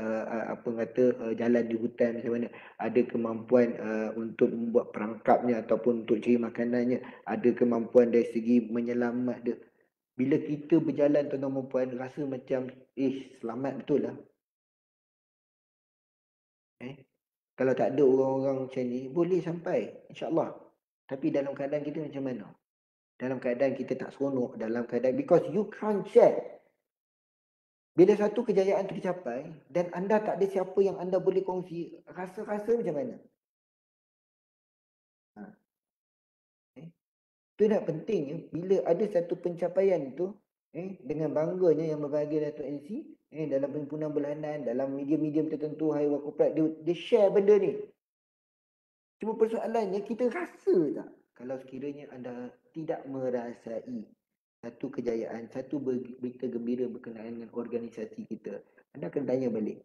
jalan di hutan macam mana, ada kemampuan untuk membuat perangkapnya ataupun untuk cari makanannya, ada kemampuan dari segi menyelamat dia. Bila kita berjalan tuan-tuan dan puan, rasa macam selamat betul lah. Kalau tak ada orang-orang macam ni, boleh sampai, insyaAllah. Tapi dalam keadaan kita macam mana? Dalam keadaan kita tak seronok, dalam keadaan, because you can't share. Bila satu kejayaan itu dicapai dan anda tak ada siapa yang anda boleh kongsi, rasa-rasa macam mana? Itu nak penting, bila ada satu pencapaian itu, dengan bangganya yang berbahagia Dato' NC, dalam himpunan bulanan, dalam medium-medium tertentu, haiwan korporat, dia share benda ni. Cuma persoalannya, kita rasa tak? Kalau sekiranya anda tidak merasai satu kejayaan, satu berita gembira berkenaan dengan organisasi kita, anda akan tanya balik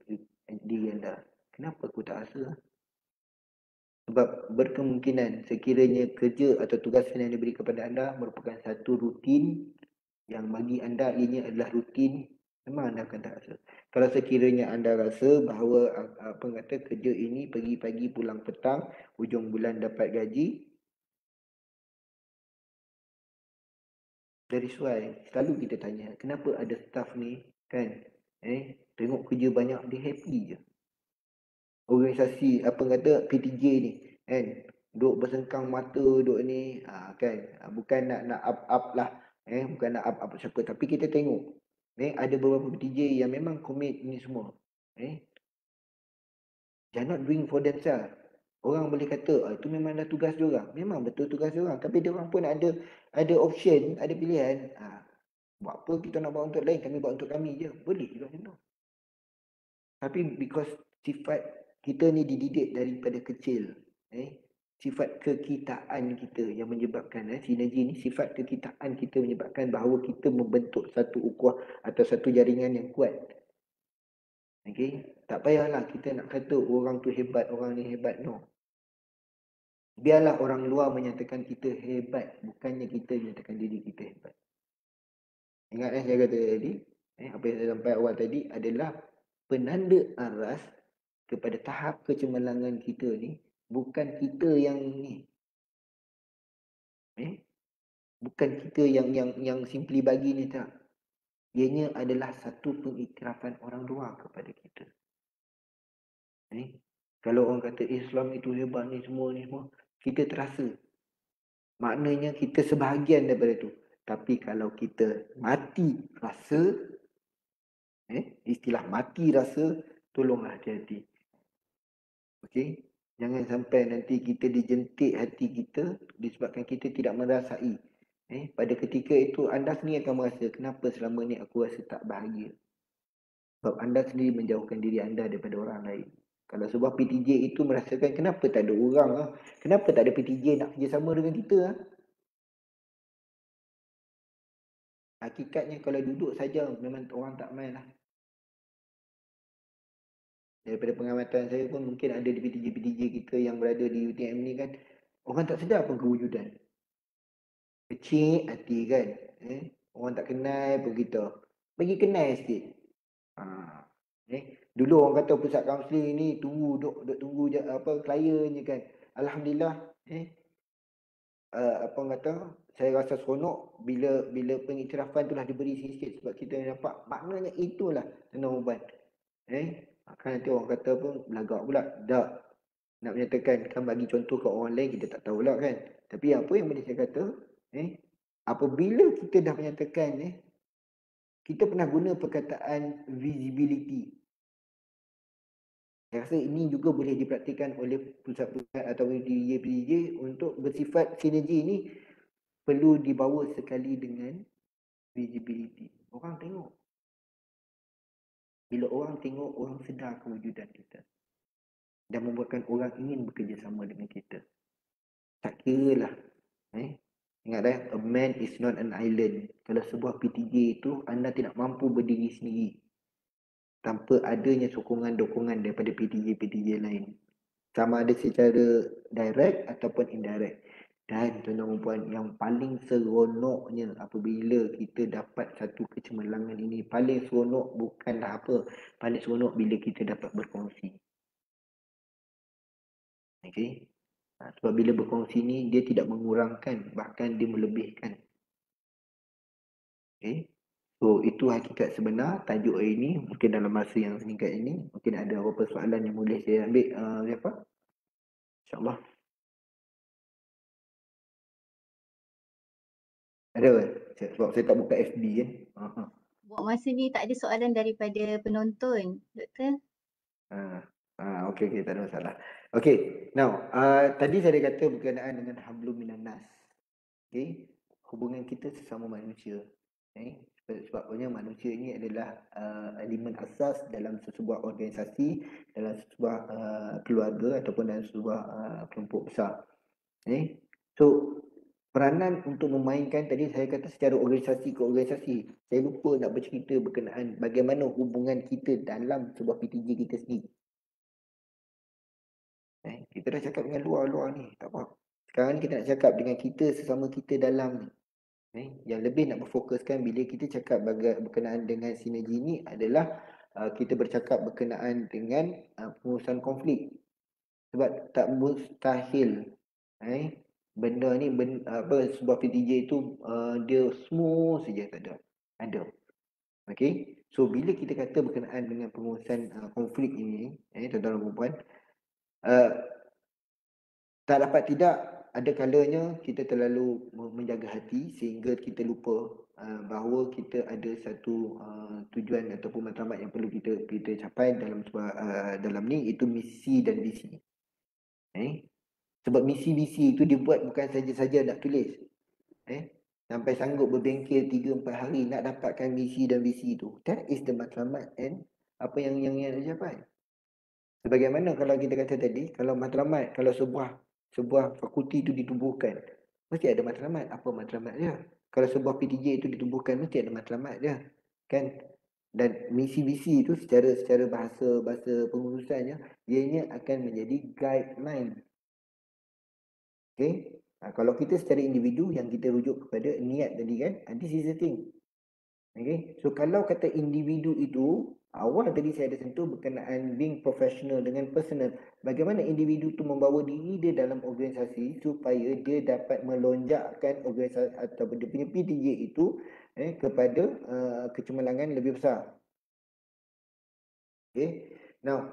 diri anda, kenapa aku tak rasa? Sebab berkemungkinan sekiranya kerja atau tugas yang diberi kepada anda merupakan satu rutin yang bagi anda ini adalah rutin, memang anda akan tak rasa. Kalau sekiranya anda rasa bahawa apa kata kerja ini pergi pagi pulang petang, hujung bulan dapat gaji, dari why selalu kita tanya kenapa ada staff ni kan, tengok kerja banyak dia happy je. Organisasi apa kata PTJ ni kan, duk bersengkang mata duk ni kan, bukan nak up lah, bukan nak up siapa, tapi kita tengok ada beberapa PTJ yang memang komit ni semua, they're not doing for themselves. Orang boleh kata itu memang dah tugas diorang, memang betul tugas diorang, tapi diorang pun ada option, ada pilihan. Buat apa kita nak buat untuk lain, kami buat untuk kami je, boleh juga macam tu. Tapi because sifat kita ni dididik daripada kecil, sifat kekitaan kita yang menyebabkan sinergi ni, sifat kekitaan kita menyebabkan bahawa kita membentuk satu ukhuwah atau satu jaringan yang kuat. Tak payahlah kita nak kata orang tu hebat, orang ni hebat, no. Biarlah orang luar menyatakan kita hebat, bukannya kita menyatakan diri kita hebat. Ingat saya kata tadi, apa yang saya sampai awal tadi adalah penanda aras kepada tahap kecemerlangan kita ni, bukan kita yang ni. Bukan kita yang simply bagi ni, tak. Ianya adalah satu pengiktirafan orang luar kepada kita. Kalau orang kata Islam itu hebat ni semua, kita terasa. Maknanya kita sebahagian daripada itu. Tapi kalau kita mati rasa, istilah mati rasa, tolonglah hati-hati. Okey? Jangan sampai nanti kita dijentik hati kita disebabkan kita tidak merasai. Pada ketika itu anda sendiri akan merasa kenapa selama ni aku rasa tak bahagia. Sebab anda sendiri menjauhkan diri anda daripada orang lain. Kalau sebuah PTJ itu merasakan kenapa tak ada orang lah, kenapa tak ada PTJ nak kerjasama dengan kita lah. Hakikatnya kalau duduk saja memang orang tak main lah. Daripada pengamatan saya pun mungkin ada di PTJ-PTJ kita yang berada di UTM ni kan, orang tak sedar pun kewujudan. Kecil hati kan, orang tak kenal pun kita bagi kenal sikit. Dulu orang kata pusat kaunseling ni tunggu tunggu je apa klien je kan. Alhamdulillah, apa orang kata, saya rasa seronok bila pengiktirafan tu lah diberi sikit sebab kita dapat maknanya itulah tenang ubat. Kan nanti orang kata pun belagak pula, tak nak menyatakan kan bagi contoh ke orang lain kita tak tahu lah kan. Tapi apa yang boleh saya kata, apabila kita dah menyatakan kita pernah guna perkataan visibility. Saya rasa ini juga boleh dipraktikkan oleh pusat-pusat atau PTJ untuk bersifat sinergi ini perlu dibawa sekali dengan visibility. Orang tengok. Bila orang tengok, orang sedar kewujudan kita. Dan membuatkan orang ingin bekerjasama dengan kita. Tak kira lah. Ingat a man is not an island. Kalau sebuah PTJ itu, anda tidak mampu berdiri sendiri. Tanpa adanya sokongan-dokongan daripada PTJ-PTJ lain. Sama ada secara direct ataupun indirect. Dan tuan-tuan dan puan, yang paling seronoknya apabila kita dapat satu kecemerlangan ini, paling seronok bukanlah apa, paling seronok bila kita dapat berkongsi. Okey. Sebab bila berkongsi ni, dia tidak mengurangkan, bahkan dia melebihkan. Okey. So, itu hakikat sebenar tajuk hari ini. Mungkin dalam masa yang singkat ini, mungkin ada beberapa soalan yang boleh saya ambil. Siapa? InsyaAllah. Ada kan? Sebab saya tak buka FB kan. Buat masa ni tak ada soalan daripada penonton, Doktor. Okey, tak ada masalah. Okey, now tadi saya kata berkenaan dengan hablum minan nas. Okey, hubungan kita sesama manusia. Sebabnya manusia ini adalah elemen asas dalam sebuah organisasi, dalam sebuah keluarga ataupun dalam sebuah kelompok besar. So, peranan untuk memainkan tadi saya kata secara organisasi ke organisasi. Saya lupa nak bercerita berkenaan bagaimana hubungan kita dalam sebuah PTJ kita sendiri. Kita dah cakap dengan luar-luar ni, tak apa. Sekarang ni kita nak cakap dengan kita sesama kita dalam ni. Yang lebih nak berfokuskan bila kita cakap berkenaan dengan sinergi ni adalah kita bercakap berkenaan dengan pengurusan konflik. Sebab tak mustahil benda ni sebuah PTJ itu dia smooth saja, tak ada. Ada. Okey. So bila kita kata berkenaan dengan pengurusan konflik ini, tuan-tuan dan puan-puan, tak dapat tidak ada kalanya kita terlalu menjaga hati sehingga kita lupa bahawa kita ada satu tujuan ataupun matlamat yang perlu kita capai dalam dalam ni, itu misi dan visi. Sebab misi visi itu dibuat bukan saja-saja nak tulis. Sampai sanggup berbengkel 3-4 hari nak dapatkan misi dan visi itu. That is the matlamat and apa yang dicapai. Sebagaimana kalau kita kata tadi, kalau matlamat, kalau sebuah fakulti itu ditubuhkan, mesti ada matlamat. Apa matlamat dia? Kalau sebuah PTJ itu ditubuhkan, mesti ada matlamat dia. Kan? Dan misi-visi itu secara bahasa pengurusannya, ianya akan menjadi guideline. Okay? Kalau kita secara individu, yang kita rujuk kepada niat tadi kan, this is the thing. Okay? So kalau kata individu itu, awal tadi saya ada sentuh berkenaan being professional dengan personal. Bagaimana individu itu membawa diri dia dalam organisasi supaya dia dapat melonjakkan organisasi atau dia punya PTJ itu kepada kecemerlangan lebih besar. Okay? Now,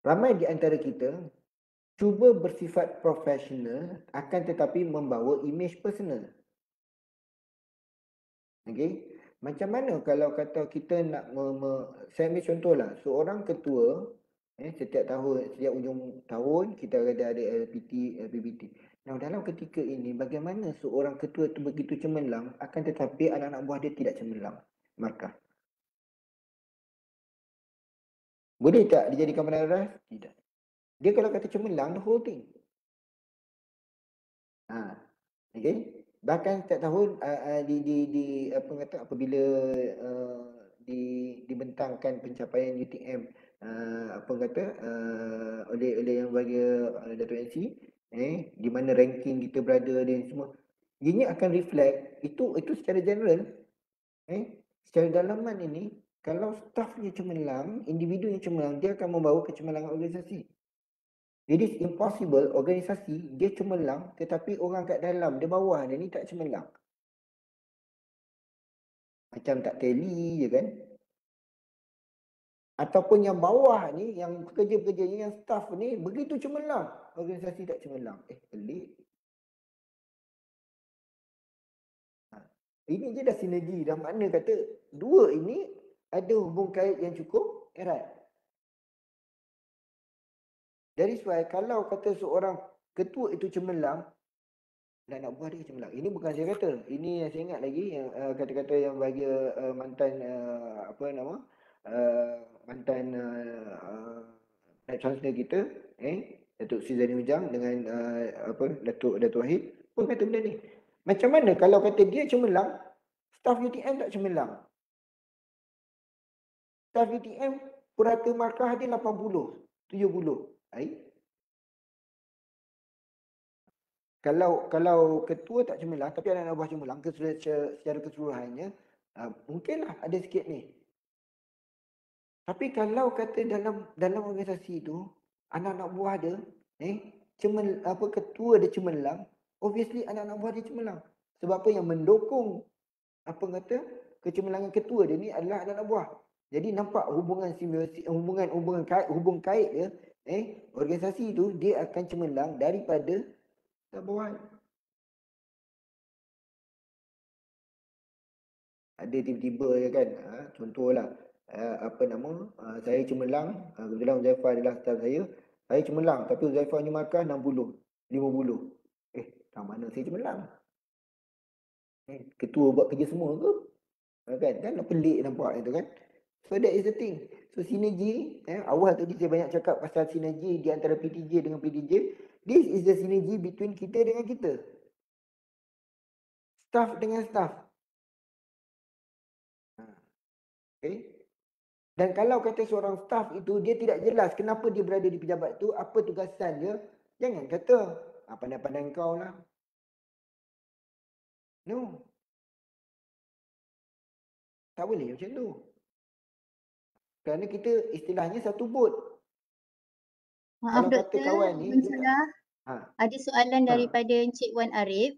ramai di antara kita cuba bersifat profesional akan tetapi membawa imej personal. Okay? Macam mana kalau kata kita nak saya ambil contohlah, seorang ketua setiap ujung tahun kita ada LPT, LPBT. Nah, dalam ketika ini bagaimana seorang ketua itu begitu cemerlang akan tetapi anak-anak buah dia tidak cemerlang? Maka boleh tak dijadikan penaras? Tidak. Dia kalau kata cemerlang, the whole thing. Okay. Bahkan setiap tahun apabila dibentangkan pencapaian UTM oleh yang bagi Dato' NC, di mana ranking kita berada dan semua, ianya akan reflect itu secara general, secara dalaman ini. Kalau staffnya cemerlang, individunya cemerlang, dia akan membawa kecemerlangan organisasi. It is impossible organisasi dia cemerlang tetapi orang kat dalam, dia bawah dia ni tak cemerlang. Macam tak tally je kan. Ataupun yang bawah ni, yang pekerja-pekerjanya, yang staff ni begitu cemerlang, organisasi tak cemerlang. Pelik. Ini je dah sinergi. Dah makna kata dua ini ada hubung kait yang cukup erat. Dari sebab kalau kata seorang ketua itu cemerlang, nak buat dia cemerlang. Ini bukan saya kata. Ini yang saya ingat lagi yang kata-kata yang bagi mantan mantan Chancellor kita, Datuk Sri Zaini Ujang dengan Datuk Wahid pun kata benda ni. Macam mana kalau kata dia cemerlang, staf UTM tak cemerlang? Staf UTM purata markah dia 80, 70. Kalau ketua tak cemerlang tapi anak-anak buah cemerlang secara keseluruhannya, mungkinlah ada sikit ni. Tapi kalau kata dalam organisasi itu anak-anak buah dia ketua dia cemerlang, obviously anak-anak buah dia cemerlang. Sebab apa yang mendukung kecemerlangan ketua dia ni adalah anak-anak buah. Jadi nampak hubungan simbiosis, hubung kait dia, organisasi itu dia akan cemerlang daripada bawahan. Ada tiba-tiba je kan, contohlah saya cemerlang, kebetulan Uzaifah adalah staf saya cemerlang, tapi Uzaifah ni markah 60, 50. Tak mana saya cemerlang? Ketua buat kerja semua ke? Kan pelik nampak itu kan. So that is the thing. So sinergi, awal tadi saya banyak cakap pasal sinergi di antara PTJ dengan PTJ. This is the synergy between kita dengan kita. Staff dengan staff. Okay. Dan kalau kata seorang staff itu dia tidak jelas kenapa dia berada di pejabat tu, apa tugasan dia, jangan kata pandai-pandai kau lah. No. Tak boleh macam tu. Kerana kita istilahnya satu bot. Maaf Kalau kata doktor, kawan ni, Wan dia tak, Salah. ha, Ada soalan ha. daripada Encik Wan Arif.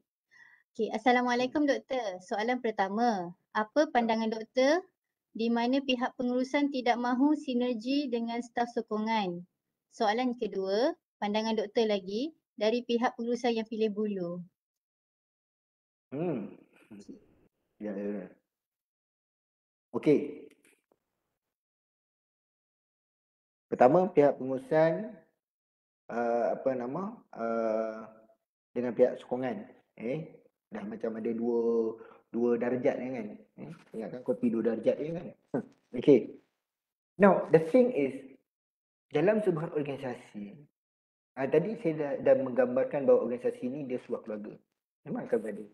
Okay, Assalamualaikum doktor. Soalan pertama, apa pandangan doktor di mana pihak pengurusan tidak mahu sinergi dengan staf sokongan? Soalan kedua, pandangan doktor lagi dari pihak pengurusan yang pilih bulu. Ya, ya. Okey. Pertama, pihak pengurusan dengan pihak sokongan. Dah macam ada dua darjat ni kan. Ingatkan kopi dua darjat je kan. Okay. Now, the thing is, dalam sebuah organisasi, tadi saya dah menggambarkan bahawa organisasi ni dia sebuah keluarga. Memang akan berada.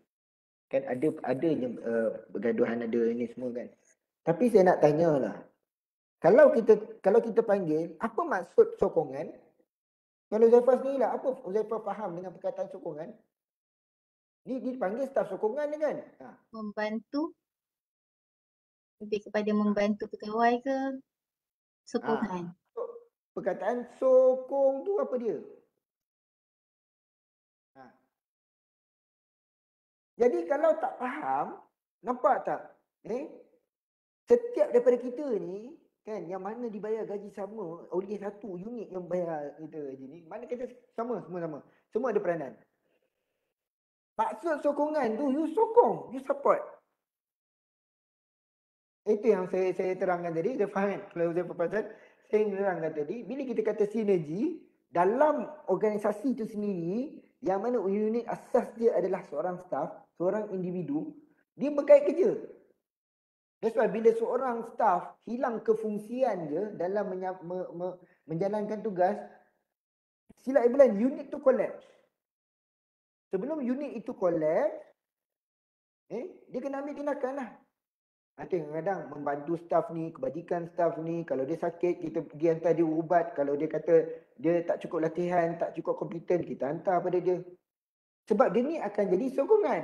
Kan ada je bergaduhan, ada ni semua kan. Tapi saya nak tanyalah, kalau kita panggil, apa maksud sokongan? Kalau Huzaifah sendiri lah, apa Huzaifah faham dengan perkataan sokongan? Ni dipanggil staf sokongan ni kan? Membantu, lebih kepada membantu pegawai ke sokongan? So, perkataan sokong tu apa dia? Jadi kalau tak faham, nampak tak? Setiap daripada kita ni, kan, yang mana dibayar gaji sama oleh satu unit yang bayar kita gaji ni, mana kita sama, semua sama. Semua ada peranan. Maksud sokongan tu, you sokong, you support. Itu yang saya terangkan tadi, saya faham. Kalau saya perasan, saya terangkan tadi, bila kita kata sinergi, dalam organisasi itu sendiri, yang mana unit asas dia adalah seorang staff, seorang individu, dia berkait kerja. That's why bila seorang staff hilang kefungsian dia dalam menjalankan tugas, sila bilang unit tu collapse. Sebelum unit itu collapse, dia kena ambil tindakan lah. Kadang-kadang membantu staff ni, kebajikan staff ni, kalau dia sakit, kita pergi hantar dia ubat. Kalau dia kata dia tak cukup latihan, tak cukup kompeten, kita hantar pada dia. Sebab dia ni akan jadi sokongan.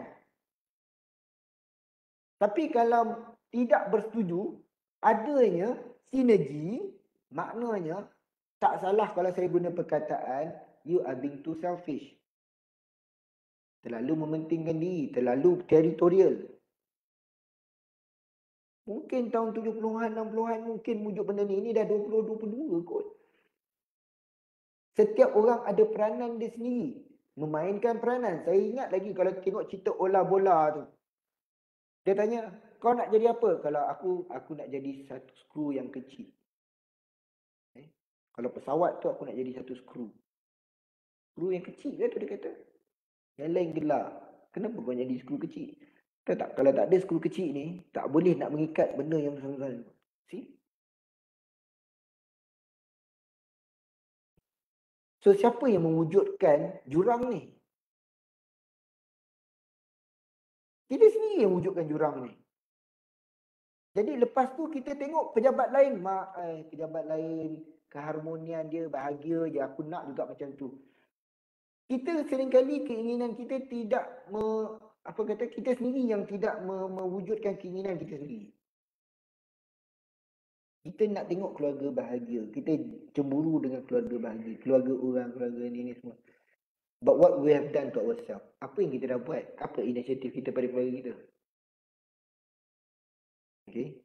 Tapi kalau tidak bersetuju, adanya sinergi, maknanya tak salah kalau saya guna perkataan, you are being too selfish. Terlalu mementingkan diri, terlalu territorial. Mungkin tahun 70-an, 60-an mungkin wujud benda ni. Ini dah 2022 kot. Setiap orang ada peranan dia sendiri. Memainkan peranan. Saya ingat lagi kalau tengok cerita Ola Bola tu. Dia tanya, kau nak jadi apa? Kalau aku nak jadi satu skru yang kecil. Kalau pesawat tu aku nak jadi satu skru. Skru yang kecil kan tu dia kata. Yang lain gelak. Kenapa kau jadi skru kecil? Tak, kalau tak ada skru kecil ni, tak boleh nak mengikat benda yang besar-besar. See? So, siapa yang mewujudkan jurang ni? Kita sendiri yang wujudkan jurang ni. Jadi lepas tu kita tengok pejabat lain, pejabat lain, keharmonian dia, bahagia je, aku nak juga macam tu. Kita seringkali keinginan kita tidak, kita sendiri yang tidak mewujudkan keinginan kita sendiri. Kita nak tengok keluarga bahagia. Kita cemburu dengan keluarga bahagia. Keluarga orang, keluarga ni semua. But what we have done to ourselves? Apa yang kita dah buat? Apa inisiatif kita pada keluarga kita? Okay.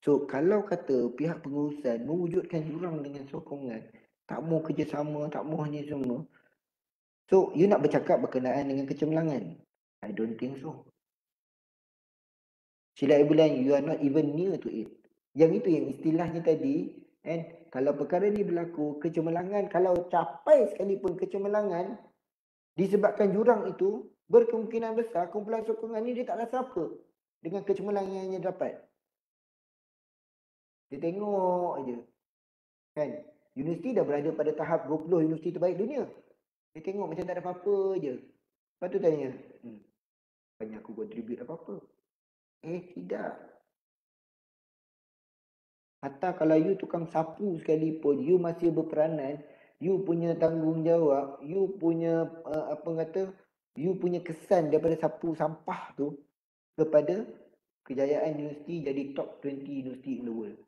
So, kalau kata pihak pengurusan mewujudkan jurang dengan sokongan, tak mau kerjasama, tak mau ni semua. So, you nak bercakap berkenaan dengan kecemerlangan? I don't think so. Sila bilang, you are not even near to it. Yang itu yang istilahnya tadi, kalau perkara ni berlaku, kecemerlangan, kalau capai sekalipun kecemerlangan, disebabkan jurang itu, berkemungkinan besar kumpulan sokongan ni dia tak rasa apa dengan kecemerlangan yang dia dapat. Dia tengok je. Kan? Universiti dah berada pada tahap 20 universiti terbaik dunia. Dia tengok macam tak ada apa-apa je. Lepas tu tanya, banyak aku contribute apa-apa? Tidak. Hatta kalau you tukang sapu sekalipun, you masih berperanan, you punya tanggungjawab, you punya You punya kesan daripada sapu sampah tu kepada kejayaan universiti jadi top 20 university in the world.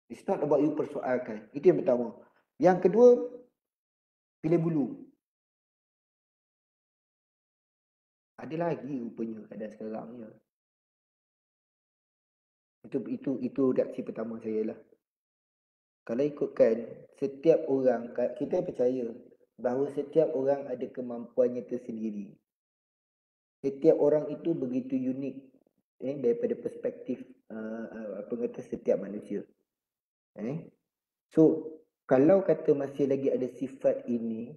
It's not about you persoalkan. Itu yang pertama. Yang kedua, pilih bulu. Ada lagi rupanya keadaan sekarang ya. Itu reaksi pertama saya lah. Kalau ikutkan, setiap orang, kita percaya bahawa setiap orang ada kemampuannya tersendiri. Setiap orang itu begitu unik daripada perspektif setiap manusia. So, kalau kata masih lagi ada sifat ini,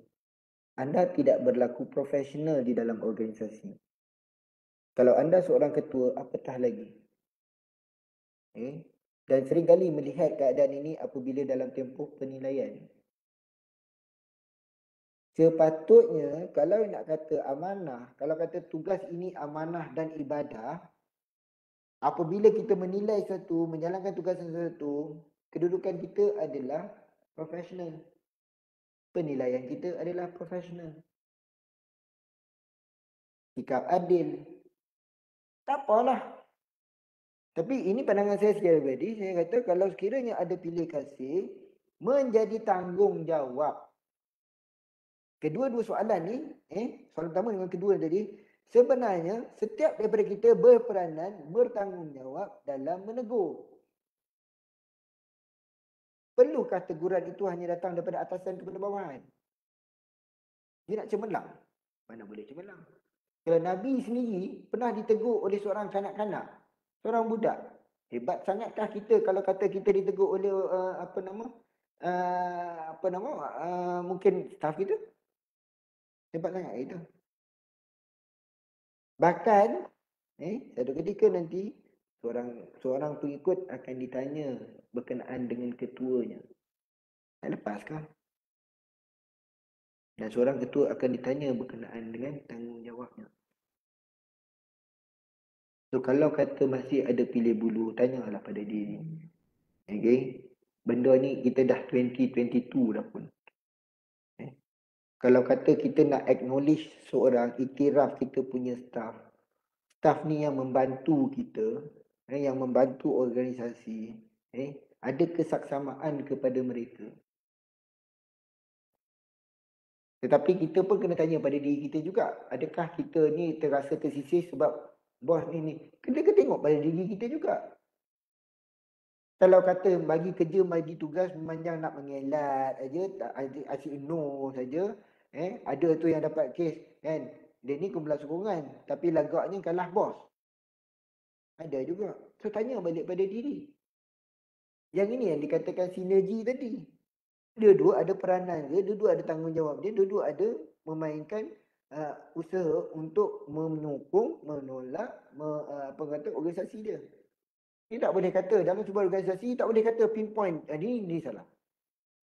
anda tidak berlaku profesional di dalam organisasi. Kalau anda seorang ketua, apatah lagi. Dan seringkali melihat keadaan ini apabila dalam tempoh penilaian. Sepatutnya kalau nak kata amanah, kalau kata tugas ini amanah dan ibadah, apabila kita menilai sesuatu, menjalankan tugas sesuatu, kedudukan kita adalah profesional. Penilaian kita adalah profesional. Sikap adil. Tak apalah. Tapi ini pandangan saya secara pribadi, saya kata kalau sekiranya ada pilih kasih, menjadi tanggungjawab. Kedua-dua soalan ni, soalan pertama dengan kedua tadi, sebenarnya setiap daripada kita berperanan, bertanggungjawab dalam menegur. Perlukah teguran itu hanya datang daripada atasan kepada bawahan? Dia nak cemerlang? Mana boleh cemerlang? Kalau Nabi sendiri pernah ditegur oleh seorang kanak-kanak, seorang budak. Hebat sangatkah kita kalau kata kita ditegur oleh mungkin staf kita? Hebat sangat itu. Bahkan satu ketika nanti seorang pengikut akan ditanya berkenaan dengan ketuanya. Tak lepaskah? Dan seorang ketua akan ditanya berkenaan dengan tanggungjawabnya. So kalau kata masih ada pilih bulu, tanyalah pada diri. Okay? Benda ni kita dah 2022 dah pun. Kalau kata kita nak acknowledge seorang, iktiraf kita punya staff. Staff ni yang membantu kita, yang membantu organisasi, ada kesaksamaan kepada mereka. Tetapi kita pun kena tanya pada diri kita juga. Adakah kita ni terasa tersisih sebab bos ni? Kena tengok pada diri kita juga. Kalau kata bagi kerja, bagi tugas, memang nak mengelat aja, asyik no saja. Ada tu yang dapat kes kan. Dia ni kumpulan sokongan. Tapi lagaknya kalah bos. Ada juga. So tanya balik pada diri. Yang ini yang dikatakan sinergi tadi. Dua-dua ada peranan dia, dua-dua ada tanggungjawab dia, dua-dua ada memainkan usaha untuk menyokong, menolak, organisasi dia. Dia tak boleh kata dalam sebuah organisasi, tak boleh kata pinpoint, ni salah.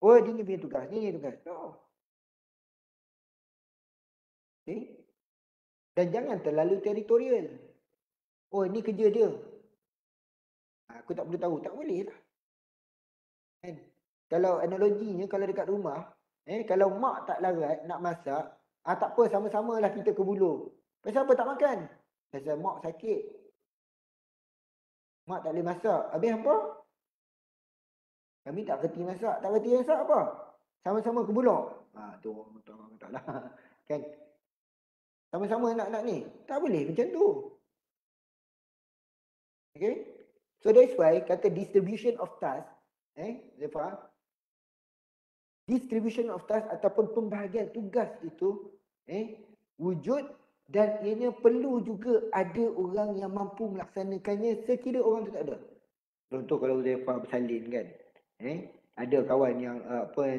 Oh, dia ni punya tugas, ni tugas. No. Okay? Dan jangan terlalu teritorial. Oh, ni kerja dia. Aku tak boleh tahu, tak boleh lah. Kan? Kalau analoginya, kalau dekat rumah, kalau mak tak larat nak masak, tak apa, sama-sama lah kita ke buluh. Pasal apa tak makan? Pasal mak sakit. Mak tak boleh masak. Habis apa? Kami tak kerti masak. Tak kerti masak apa? Sama-sama ke buluh. Tu tak lah. Kan? Sama-sama nak ni. Tak boleh macam tu. Okay? So that's why kata distribution of task, Zafar, distribution of task ataupun pembahagian tugas itu wujud dan ianya perlu juga ada orang yang mampu melaksanakannya sekira orang tu tak ada. Contoh kalau Zafar bersalin kan, ada kawan yang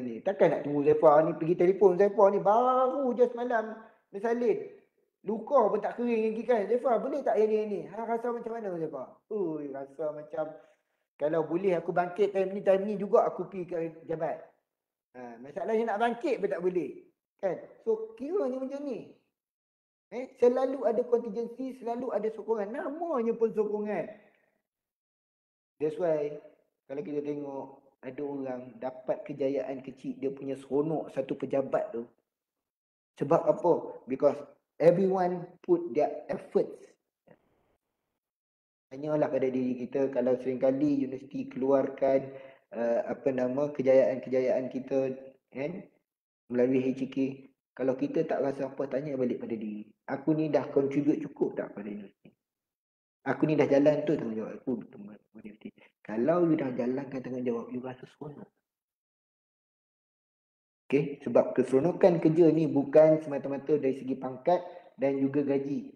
ni, takkan nak tunggu Zafar ni pergi telefon. Zafar ni baru je semalam bersalin, luka pun tak kering lagi kan. Zafar boleh tak yang ni? Rasa macam mana Zafar? Rasa macam kalau boleh aku bangkit time ni juga aku pergi ke jabat. Masalahnya nak bangkit pun tak boleh. Kan? So kiranya macam ni. Selalu ada contingency, selalu ada sokongan. Namanya pun sokongan. That's why kalau kita tengok ada orang dapat kejayaan kecil, dia punya seronok satu pejabat tu. Sebab apa? Because everyone put their efforts. Tanyalah pada diri kita, kalau seringkali universiti keluarkan kejayaan-kejayaan kita kan melalui HK, kalau kita tak rasa apa, tanya balik pada diri, aku ni dah contribute cukup tak pada universiti? Aku ni dah jalan tu tanggungjawab aku untuk universiti. Kalau you dah jalankan tanggungjawab, you rasa seronok. Okay? Sebab keseronokan kerja ni bukan semata-mata dari segi pangkat dan juga gaji.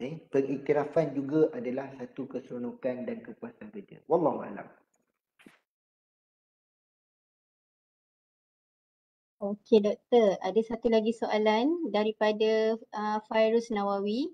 Okay? Pengiktirafan juga adalah satu keseronokan dan kepuasan kerja. Wallahualam. Okey doktor, ada satu lagi soalan daripada Fairuz Nawawi.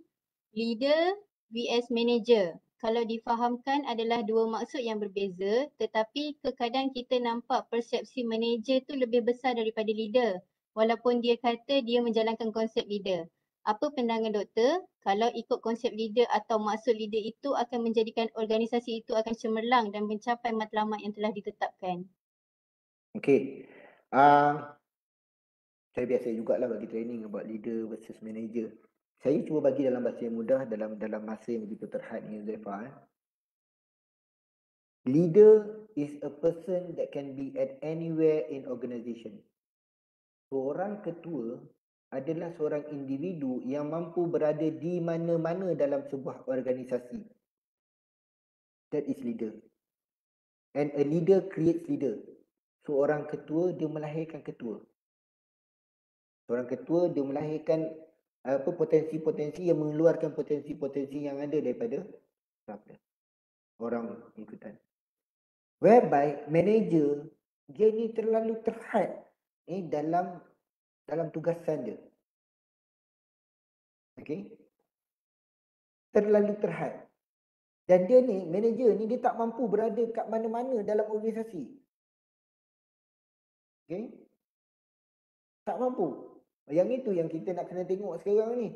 Leader vs manager. Kalau difahamkan adalah dua maksud yang berbeza, tetapi terkadang kita nampak persepsi manager tu lebih besar daripada leader, walaupun dia kata dia menjalankan konsep leader. Apa pandangan doktor? Kalau ikut konsep leader atau maksud leader itu akan menjadikan organisasi itu akan cemerlang dan mencapai matlamat yang telah ditetapkan. Okay. Saya biasa jugalah bagi training about leader versus manager. Saya cuba bagi dalam bahasa yang mudah, dalam masa yang begitu terhad ni, Zaifah. Leader is a person that can be at anywhere in organisation. Seorang ketua adalah seorang individu yang mampu berada di mana-mana dalam sebuah organisasi. That is leader. And a leader creates leader. Seorang ketua, dia melahirkan ketua. Seorang ketua, dia melahirkan potensi-potensi yang mengeluarkan potensi-potensi yang ada daripada orang ikutan. Whereby manager, dia ni terlalu terhad dalam tugasan dia. Okay? Terlalu terhad. Dan dia ni, manager ni, dia tak mampu berada kat mana-mana dalam organisasi. Okay? Tak mampu. Yang itu yang kita nak kena tengok sekarang ni.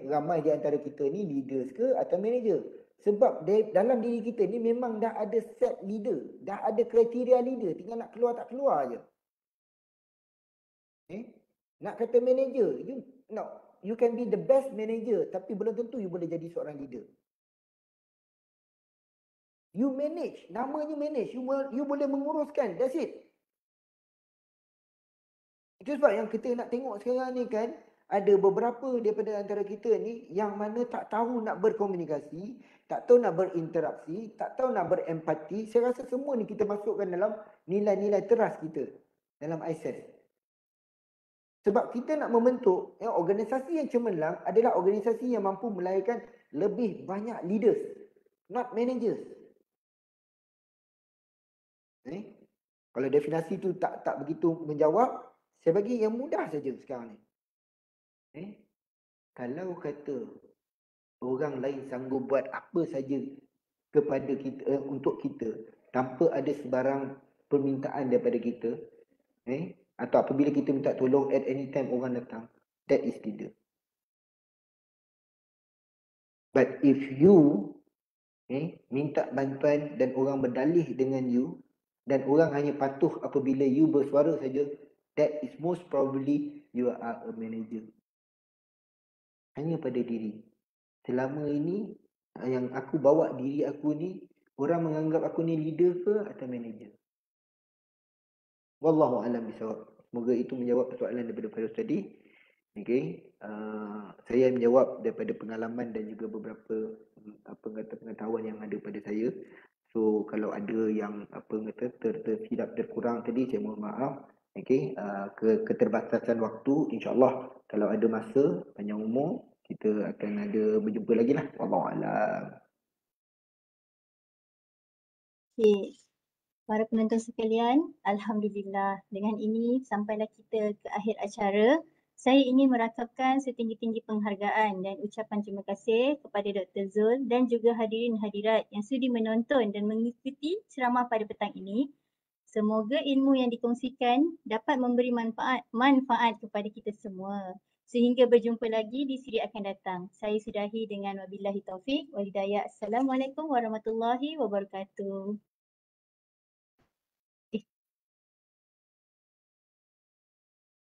Ramai di antara kita ni leaders ke atau manager. Sebab dalam diri kita ni memang dah ada set leader. Dah ada kriteria leader. Tinggal nak keluar tak keluar je. Nak kata manager, you can be the best manager, tapi belum tentu you boleh jadi seorang leader. You manage, namanya manage, you boleh menguruskan, that's it. Itu sebab yang kita nak tengok sekarang ni kan, ada beberapa daripada antara kita ni yang mana tak tahu nak berkomunikasi, tak tahu nak berinteraksi, tak tahu nak berempati. Saya rasa semua ni kita masukkan dalam nilai-nilai teras kita dalam ISES. Sebab kita nak membentuk organisasi yang cemerlang adalah organisasi yang mampu melahirkan lebih banyak leaders, not managers. Kalau definasi tu tak begitu menjawab, saya bagi yang mudah saja sekarang ni. Kalau kata orang lain sanggup buat apa saja kepada kita, untuk kita, tanpa ada sebarang permintaan daripada kita, atau apabila kita minta tolong at any time orang datang, that is leader. But if you minta bantuan dan orang berdalih dengan you, dan orang hanya patuh apabila you bersuara saja, that is most probably you are a manager. Hanya pada diri. Selama ini yang aku bawa diri aku ni, orang menganggap aku ni leader ke atau manager? Wallahu a'lam bishawab. Semoga itu menjawab soalan daripada Fairuz tadi. Okay. Saya menjawab daripada pengalaman dan juga beberapa pengetahuan yang ada pada saya. So kalau ada yang tersilap terkurang tadi, saya mohon maaf. Okay. Keterbatasan waktu, insyaAllah kalau ada masa panjang umur, kita akan ada berjumpa lagi lah. Wallahu a'lam. Okay. Para penonton sekalian, Alhamdulillah dengan ini sampailah kita ke akhir acara. Saya ingin merakapkan setinggi-tinggi penghargaan dan ucapan terima kasih kepada Dr. Zul dan juga hadirin hadirat yang sudi menonton dan mengikuti ceramah pada petang ini. Semoga ilmu yang dikongsikan dapat memberi manfaat kepada kita semua. Sehingga berjumpa lagi di siri akan datang. Saya sudahi dengan wabillahi taufik wal hidayah. Assalamualaikum warahmatullahi wabarakatuh.